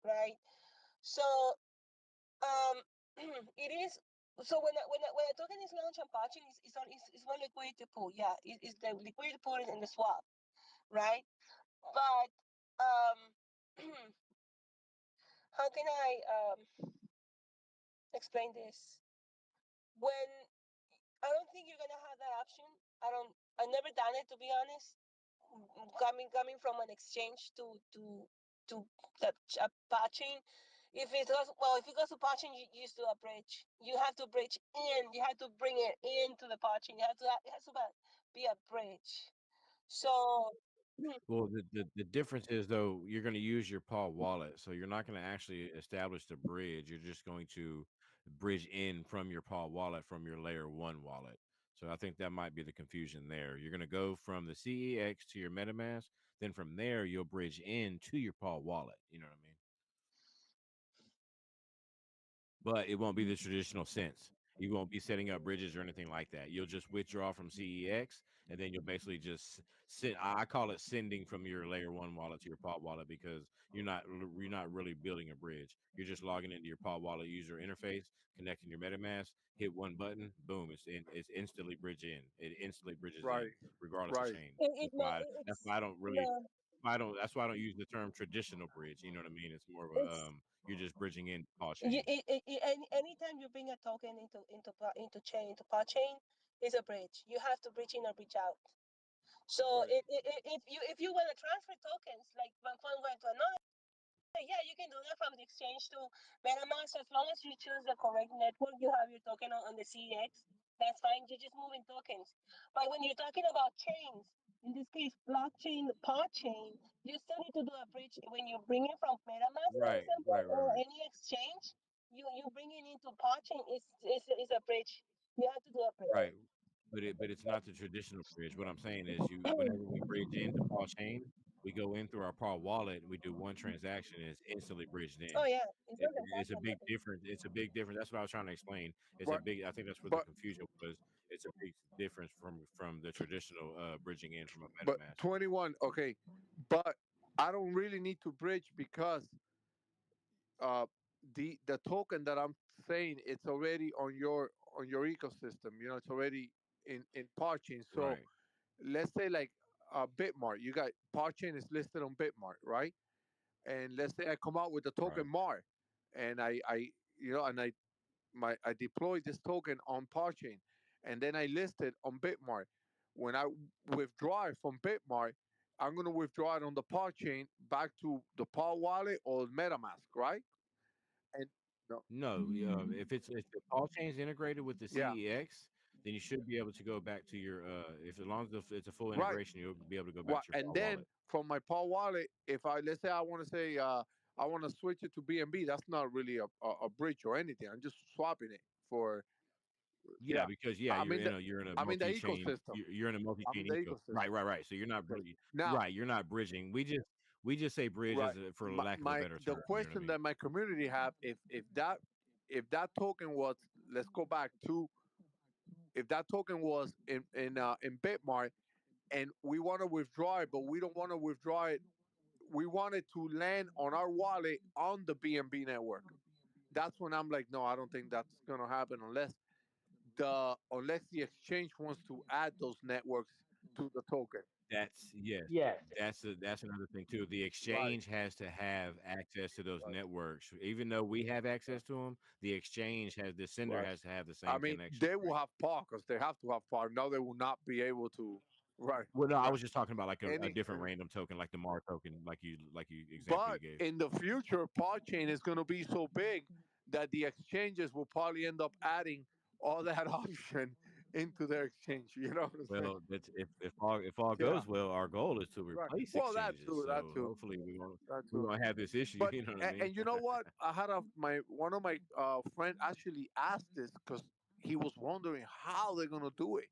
right? So um, it is. So when a token is launched on Pod chain, it's one liquidity pool. Yeah, it's the liquidity pool in the swap, right? But um, how can I explain this? When I don't think you're gonna have that option. I don't. I never done it, to be honest. Coming from an exchange to that patching. If it goes to patching, you used to a bridge. You have to bridge in. You have to bring it into the patching. It has to be a bridge. So Well, the difference is though you're going to use your Paul wallet, so you're not going to actually establish the bridge. You're just going to bridge in from your Paul wallet from your layer one wallet. So I think that might be the confusion there. You're going to go from the CEX to your MetaMask, then from there you'll bridge in to your Paul wallet. You know what I mean? But it won't be the traditional sense. You won't be setting up bridges or anything like that. You'll just withdraw from CEX, and then you'll basically just sit. I call it sending from your layer one wallet to your pod wallet because you're not really building a bridge. You're just logging into your pod wallet user interface, connecting your MetaMask, hit one button, boom, it's instantly bridge in. It instantly bridges in, Right. regardless of Right. chain. It That's no, why that's it's why I don't really no, I don't. That's why I don't use the term traditional bridge. You know what I mean? It's more of a it's you're just bridging in all you, chain. anytime you bring a token into chain into pod chain is a bridge. You have to bridge in or bridge out. So Right. if you want to transfer tokens like one from one to another, yeah, you can do that from the exchange to MetaMask as long as you choose the correct network. You have your token on the CEX. That's fine. You're just moving tokens. But when you're talking about chains, in this case, blockchain, pod chain, you still need to do a bridge when you bring it from MetaMask, for Right, example, right, right, or right, any exchange. You bring it into pod chain. Is a bridge. You have to do a bridge. right. But it's not the traditional bridge. What I'm saying is, whenever we bridge into Paul Chain, we go in through our Paul wallet and we do one transaction and it's instantly bridged in. Oh yeah, it's It, not a it's a big transaction. difference. It's a big difference. That's what I was trying to explain. It's a Right. big. I think that's where the But confusion was. It's a big difference from the traditional bridging in from a but MetaMask. 21. Okay. But I don't really need to bridge because uh the token that I'm saying it's already on your ecosystem. You know, it's already in Parchain. So Right, let's say like Bitmart, you got Parchain is listed on Bitmart, right? And let's say I come out with the right, token Mar, and I you know and I deploy this token on Parchain, and then I list it on Bitmart. When I withdraw it from Bitmart, I'm gonna withdraw it on the Parchain back to the Par wallet or MetaMask, right? And no, No, if the all chains integrated with the yeah, CEX, then you should be able to go back to your if as long as it's a full right. integration, you'll be able to go back to your And Paul then wallet. from my Par wallet, if I let's say I want to say I want to switch it to BNB, that's not really a bridge or anything. I'm just swapping it for Yeah, yeah. because yeah, I'm in the you're in a I'm in the multi-chain ecosystem. you're in a I'm in multi-chain the eco. Right, ecosystem. right, right. So you're not Okay. bridging. Now, Right, you're not bridging. We just say bridge right. as for lack of a My better the term. You know what I question mean? that my community have if that token was let's go back to if that token was in Bitmart and we want to withdraw it, but we don't want to withdraw it. We want it to land on our wallet on the BNB network. That's when I'm like, no, I don't think that's gonna happen unless the exchange wants to add those networks to the token. That's yes. Yes. That's another thing too. The Right. exchange has to have access to those Right. networks. Even though we have Right. access to them, the sender Right. has to have the I same mean, connection. they will have par because they have to have par. Now they will not be able to. Right. Well, no, I Right. was just talking about like a Any. different random token, like the Mar token, like you example you But gave. in the future, par chain is going to be so big that the exchanges will probably end up adding all that option into their exchange. You know what I'm saying? Well, that's if all Yeah. goes well, our goal is to Right. replace Well, that exchanges. too. That So too. hopefully That we too. won't have this issue. But You know what I mean? and you know what? I had my one of my friend actually asked this because he was wondering how they're gonna do it.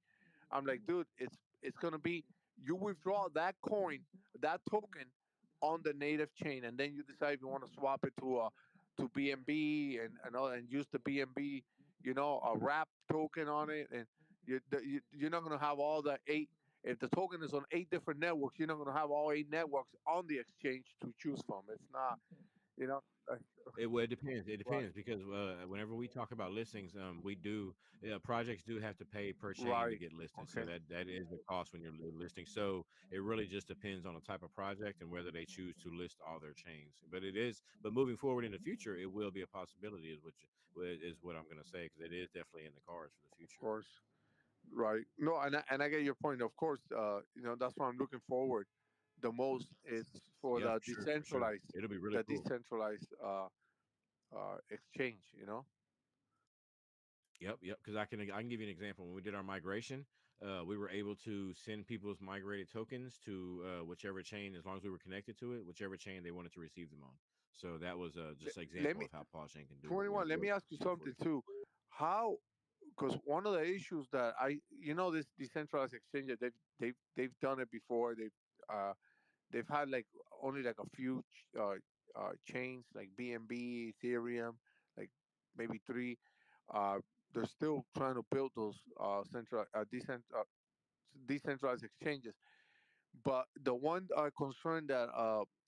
I'm like, dude, it's gonna be you withdraw that coin, that token on the native chain, and then you decide if you want to swap it to BNB and all, and use the BNB, a wrap token on it, and you're not gonna have all the eight. If the token is on 8 different networks, you're not gonna have all 8 networks on the exchange to choose from. It's not, you know, uh, Well, it depends. It right, depends because whenever we talk about listings, we do projects do have to pay per chain to right, get listed. So okay, that is the cost when you're listing. So it really just depends on the type of project and whether they choose to list all their chains. But moving forward in the future, it will be a possibility. Is what I'm going to say because it is definitely in the cards for the of future. course, right. No, and I get your point. Of course, that's what I'm looking forward the most is for Yeah, for sure, for sure. It'll be really the cool. decentralized exchange. Yep. Because I can give you an example. When we did our migration, we were able to send people's migrated tokens to whichever chain, as long as we were connected to it, whichever chain they wanted to receive them on. So that was just an Let example me of how Chain can do it when 21. Let me ask you for something free. too. How because one of the issues that this decentralized exchange they've done it before. They've had like only like a few chains like BNB, Ethereum, like maybe three. Uh, they're still trying to build those decentralized exchanges. But the one concern that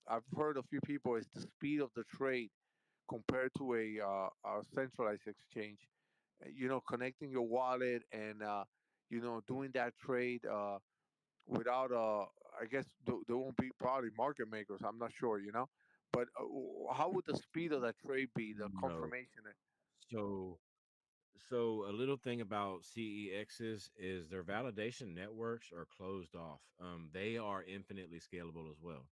I've heard a few people is the speed of the trade compared to a centralized exchange. Connecting your wallet and doing that trade without I guess there won't be probably market makers. I'm not sure. But how would the speed of that trade be? The No. confirmation. So So a little thing about CEXs is their validation networks are closed off. They are infinitely scalable as well.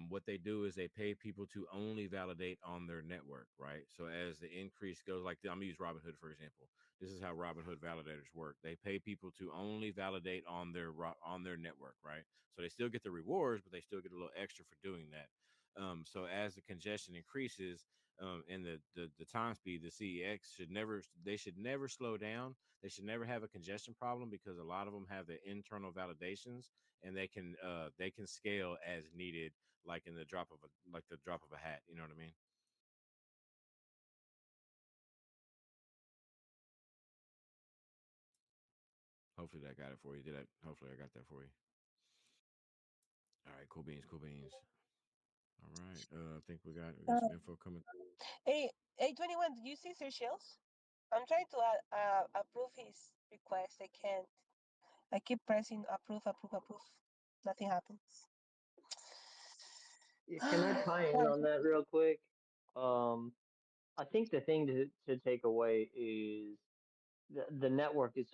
What they do is they pay people to only validate on their network, right? So as the increase goes, like I'm gonna use Robinhood for example. This is how Robinhood validators work. They pay people to only validate on on their network, right? So they still get the rewards, but they still get a little extra for doing that. So as the congestion increases, and the time speed, the CEX should never slow down. They should never have a congestion problem because a lot of them have the internal validations and they can scale as needed, like in the drop of a hat. You know what I mean? Hopefully that got it for you. Did I? Hopefully I got that for you. All right, cool beans, cool beans. All right, I think we got some Uh, info coming through. hey, 21, did you see Seychelles? I'm trying to approve his request. I can't. I keep pressing approve, approve, approve. Nothing happens. Can I tie in on that real quick? Um, I think the thing to take away is the network is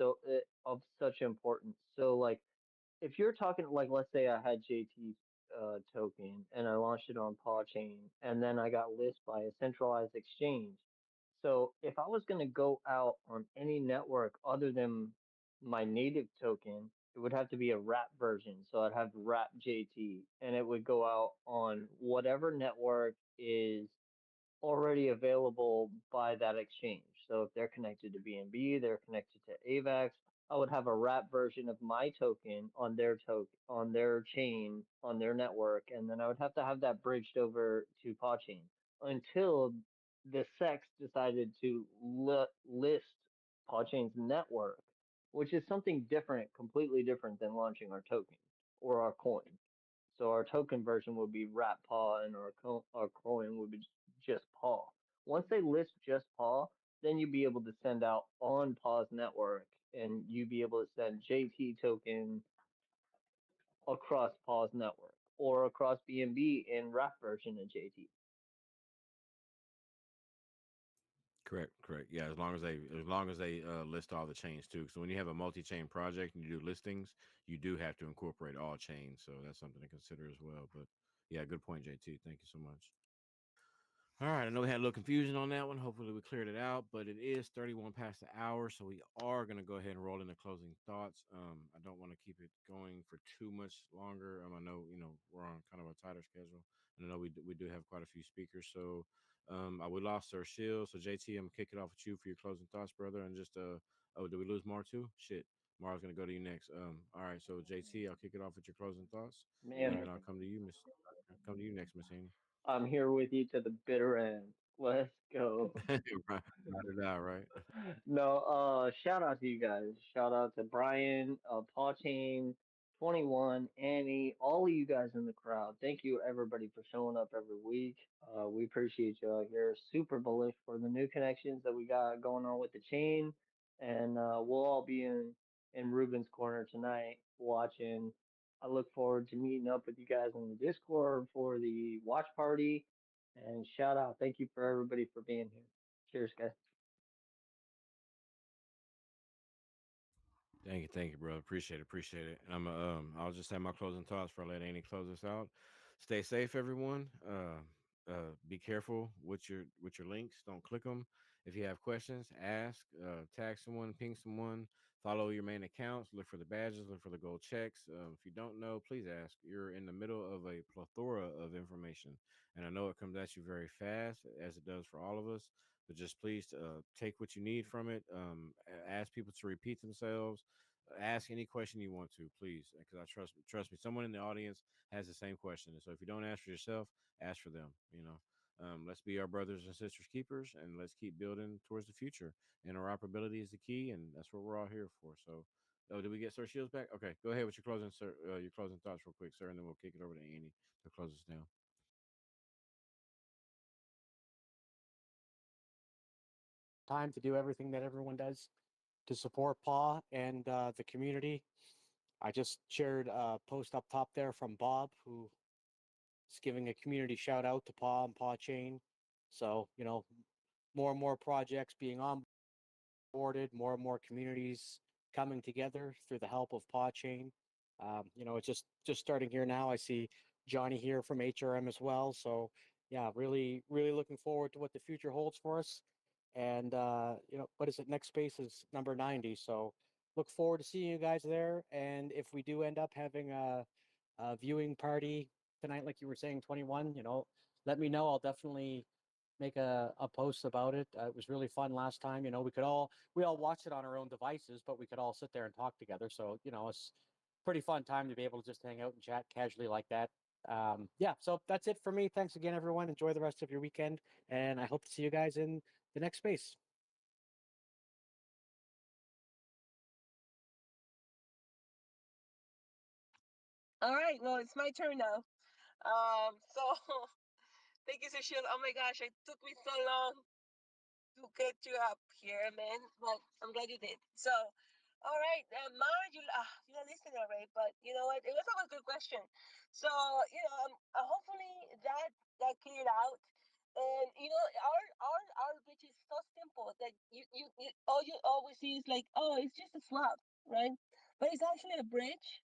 of such importance. So like if you're talking like let's say I had JT token and I launched it on Paw Chain and then I got listed by a centralized exchange. So if I was going to go out on any network other than my native token, it would have to be a wrap version. So I'd have wrap JT and it would go out on whatever network is already available by that exchange. So if they're connected to BNB, they're connected to AVAX, I would have a wrap version of my token on their chain on their network, and then I would have to have that bridged over to Chain until the SEX decided to list Chain's network, which is something different, completely different than launching our token or our coin. So our token version would be wrap paw, and our coin would be just paw. Once they list just paw, then you'd be able to send out on paw's network, and you'd be able to send JT token across paw's network or across BNB in wrap version of JT. Correct, correct. Yeah, as long as they list all the chains too. So when you have a multi-chain project and you do listings, you do have to incorporate all chains. So that's something to consider as well. But yeah, good point, JT. Thank you so much. All right, I know we had a little confusion on that one. Hopefully, we cleared it out, but it is 31 past the hour, so we are going to go ahead and roll into closing thoughts. I don't want to keep it going for too much longer. I know, we're on kind of a tighter schedule, and I know we do have quite a few speakers. So, we lost our shield. So, JT, I'm gonna kick it off with you for your closing thoughts, brother. And just, oh, did we lose Mar too? Shit, Mar's going to go to you next. All right, so JT, I'll kick it off with your closing thoughts, and Man, then I'll come to you, Miss. Come to you next, Miss Haney. I'm here with you to the bitter end. Let's go. Right, ride it out, right? No, shout out to you guys. Shout out to Brian, Paul Chain, 21, Annie, all of you guys in the crowd. Thank you everybody for showing up every week. We appreciate y'all here. Super bullish for the new connections that we got going on with the chain. And we'll all be in Ruben's corner tonight watching. I look forward to meeting up with you guys in the Discord for the watch party. And shout out. Thank you for everybody for being here. Cheers, guys. Thank you, bro. Appreciate it, appreciate it. And I'll just have my closing thoughts for let Annie close us out. Stay safe, everyone. Be careful with your links. Don't click them. If you have questions, ask. Tag someone, ping someone. Follow your main accounts. Look for the badges. Look for the gold checks. If you don't know, please ask. You're in the middle of a plethora of information, and I know it comes at you very fast, as it does for all of us. But just please take what you need from it. Ask people to repeat themselves. Ask any question you want to, please, because I trust me. Someone in the audience has the same question, and so if you don't ask for yourself, ask for them. Let's be our brothers and sisters keepers, and let's keep building towards the future. Interoperability is the key, and that's what we're all here for. So, oh, did we get Sir Shields back? Okay, go ahead with your closing, sir. Your closing thoughts, real quick, sir, and then we'll kick it over to Annie to close us down. Time to do everything that everyone does to support Paw and the community. I just shared a post up top there from Bob, who is giving a community shout out to Paw and Paw Chain. So, more and more projects being onboarded, more and more communities coming together through the help of Paw Chain. It's just starting here now. I see Johnny here from HRM as well. So, yeah, really, really looking forward to what the future holds for us. And what is it? Next space is number 90. So, look forward to seeing you guys there. And if we do end up having a viewing party tonight, like you were saying, 21, let me know. I'll definitely make a post about it. It was really fun last time. We all watched it on our own devices, but we could all sit there and talk together. So, it's pretty fun time to be able to just hang out and chat casually like that. Yeah, so that's it for me. Thanks again, everyone. Enjoy the rest of your weekend, and I hope to see you guys in the next space. All right, well, it's my turn now. So thank you, Cecile. Oh my gosh, it took me so long to get you up here, man. But I'm glad you did. So, all right, Mara, you're not listening already, but you know what? It was a good question. So, hopefully that cleared out. And our bridge is so simple that you all you always see is like, oh, it's just a swap, right? But it's actually a bridge,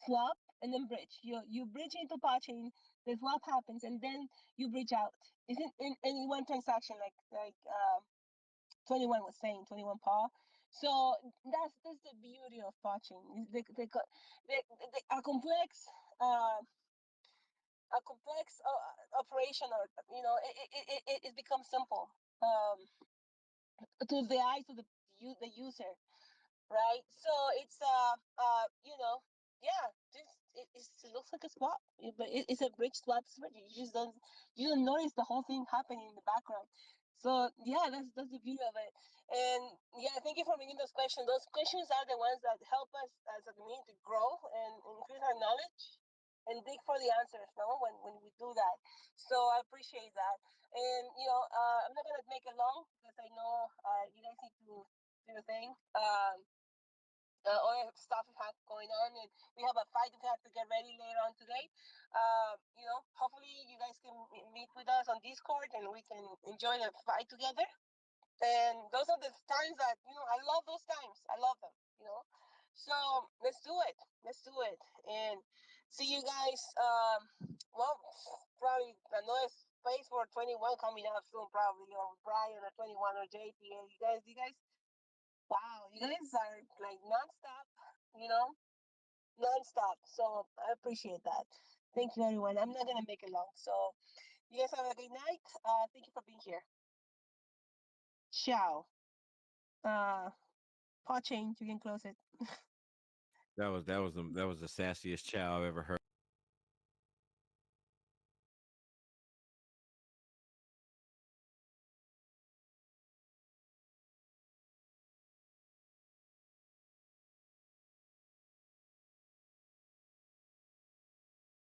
swap, and then bridge. You bridge into patching, the swap happens, and then you bridge out. Isn't in one transaction like 21 was saying, 21 Paw. So that's the beauty of patching. A complex uh, operation, or it becomes simple to the eyes of the user, right? So it's yeah, it looks like a swap, but it's a bridge swap. You don't notice the whole thing happening in the background. So yeah, that's the beauty of it. And yeah, thank you for bringing those questions. Those questions are the ones that help us as a community grow and increase our knowledge and dig for the answers, no, when we do that. So I appreciate that. And I'm not gonna make it long because I know you guys need to do your thing. Other stuff we have going on, and we have a fight we have to get ready later on today. Hopefully you guys can meet with us on Discord and we can enjoy the fight together. And those are the times that I love those times. I love them. So let's do it. Let's do it, and see you guys. Well, probably another space for 21 coming up soon, probably, or Brian or 21 or JP. You guys, wow, you guys are like nonstop. You know, nonstop. So I appreciate that. Thank you, everyone. I'm not gonna make it long. So you guys have a good night. Thank you for being here. Ciao. Paw change. You can close it. That was the sassiest chow I've ever heard.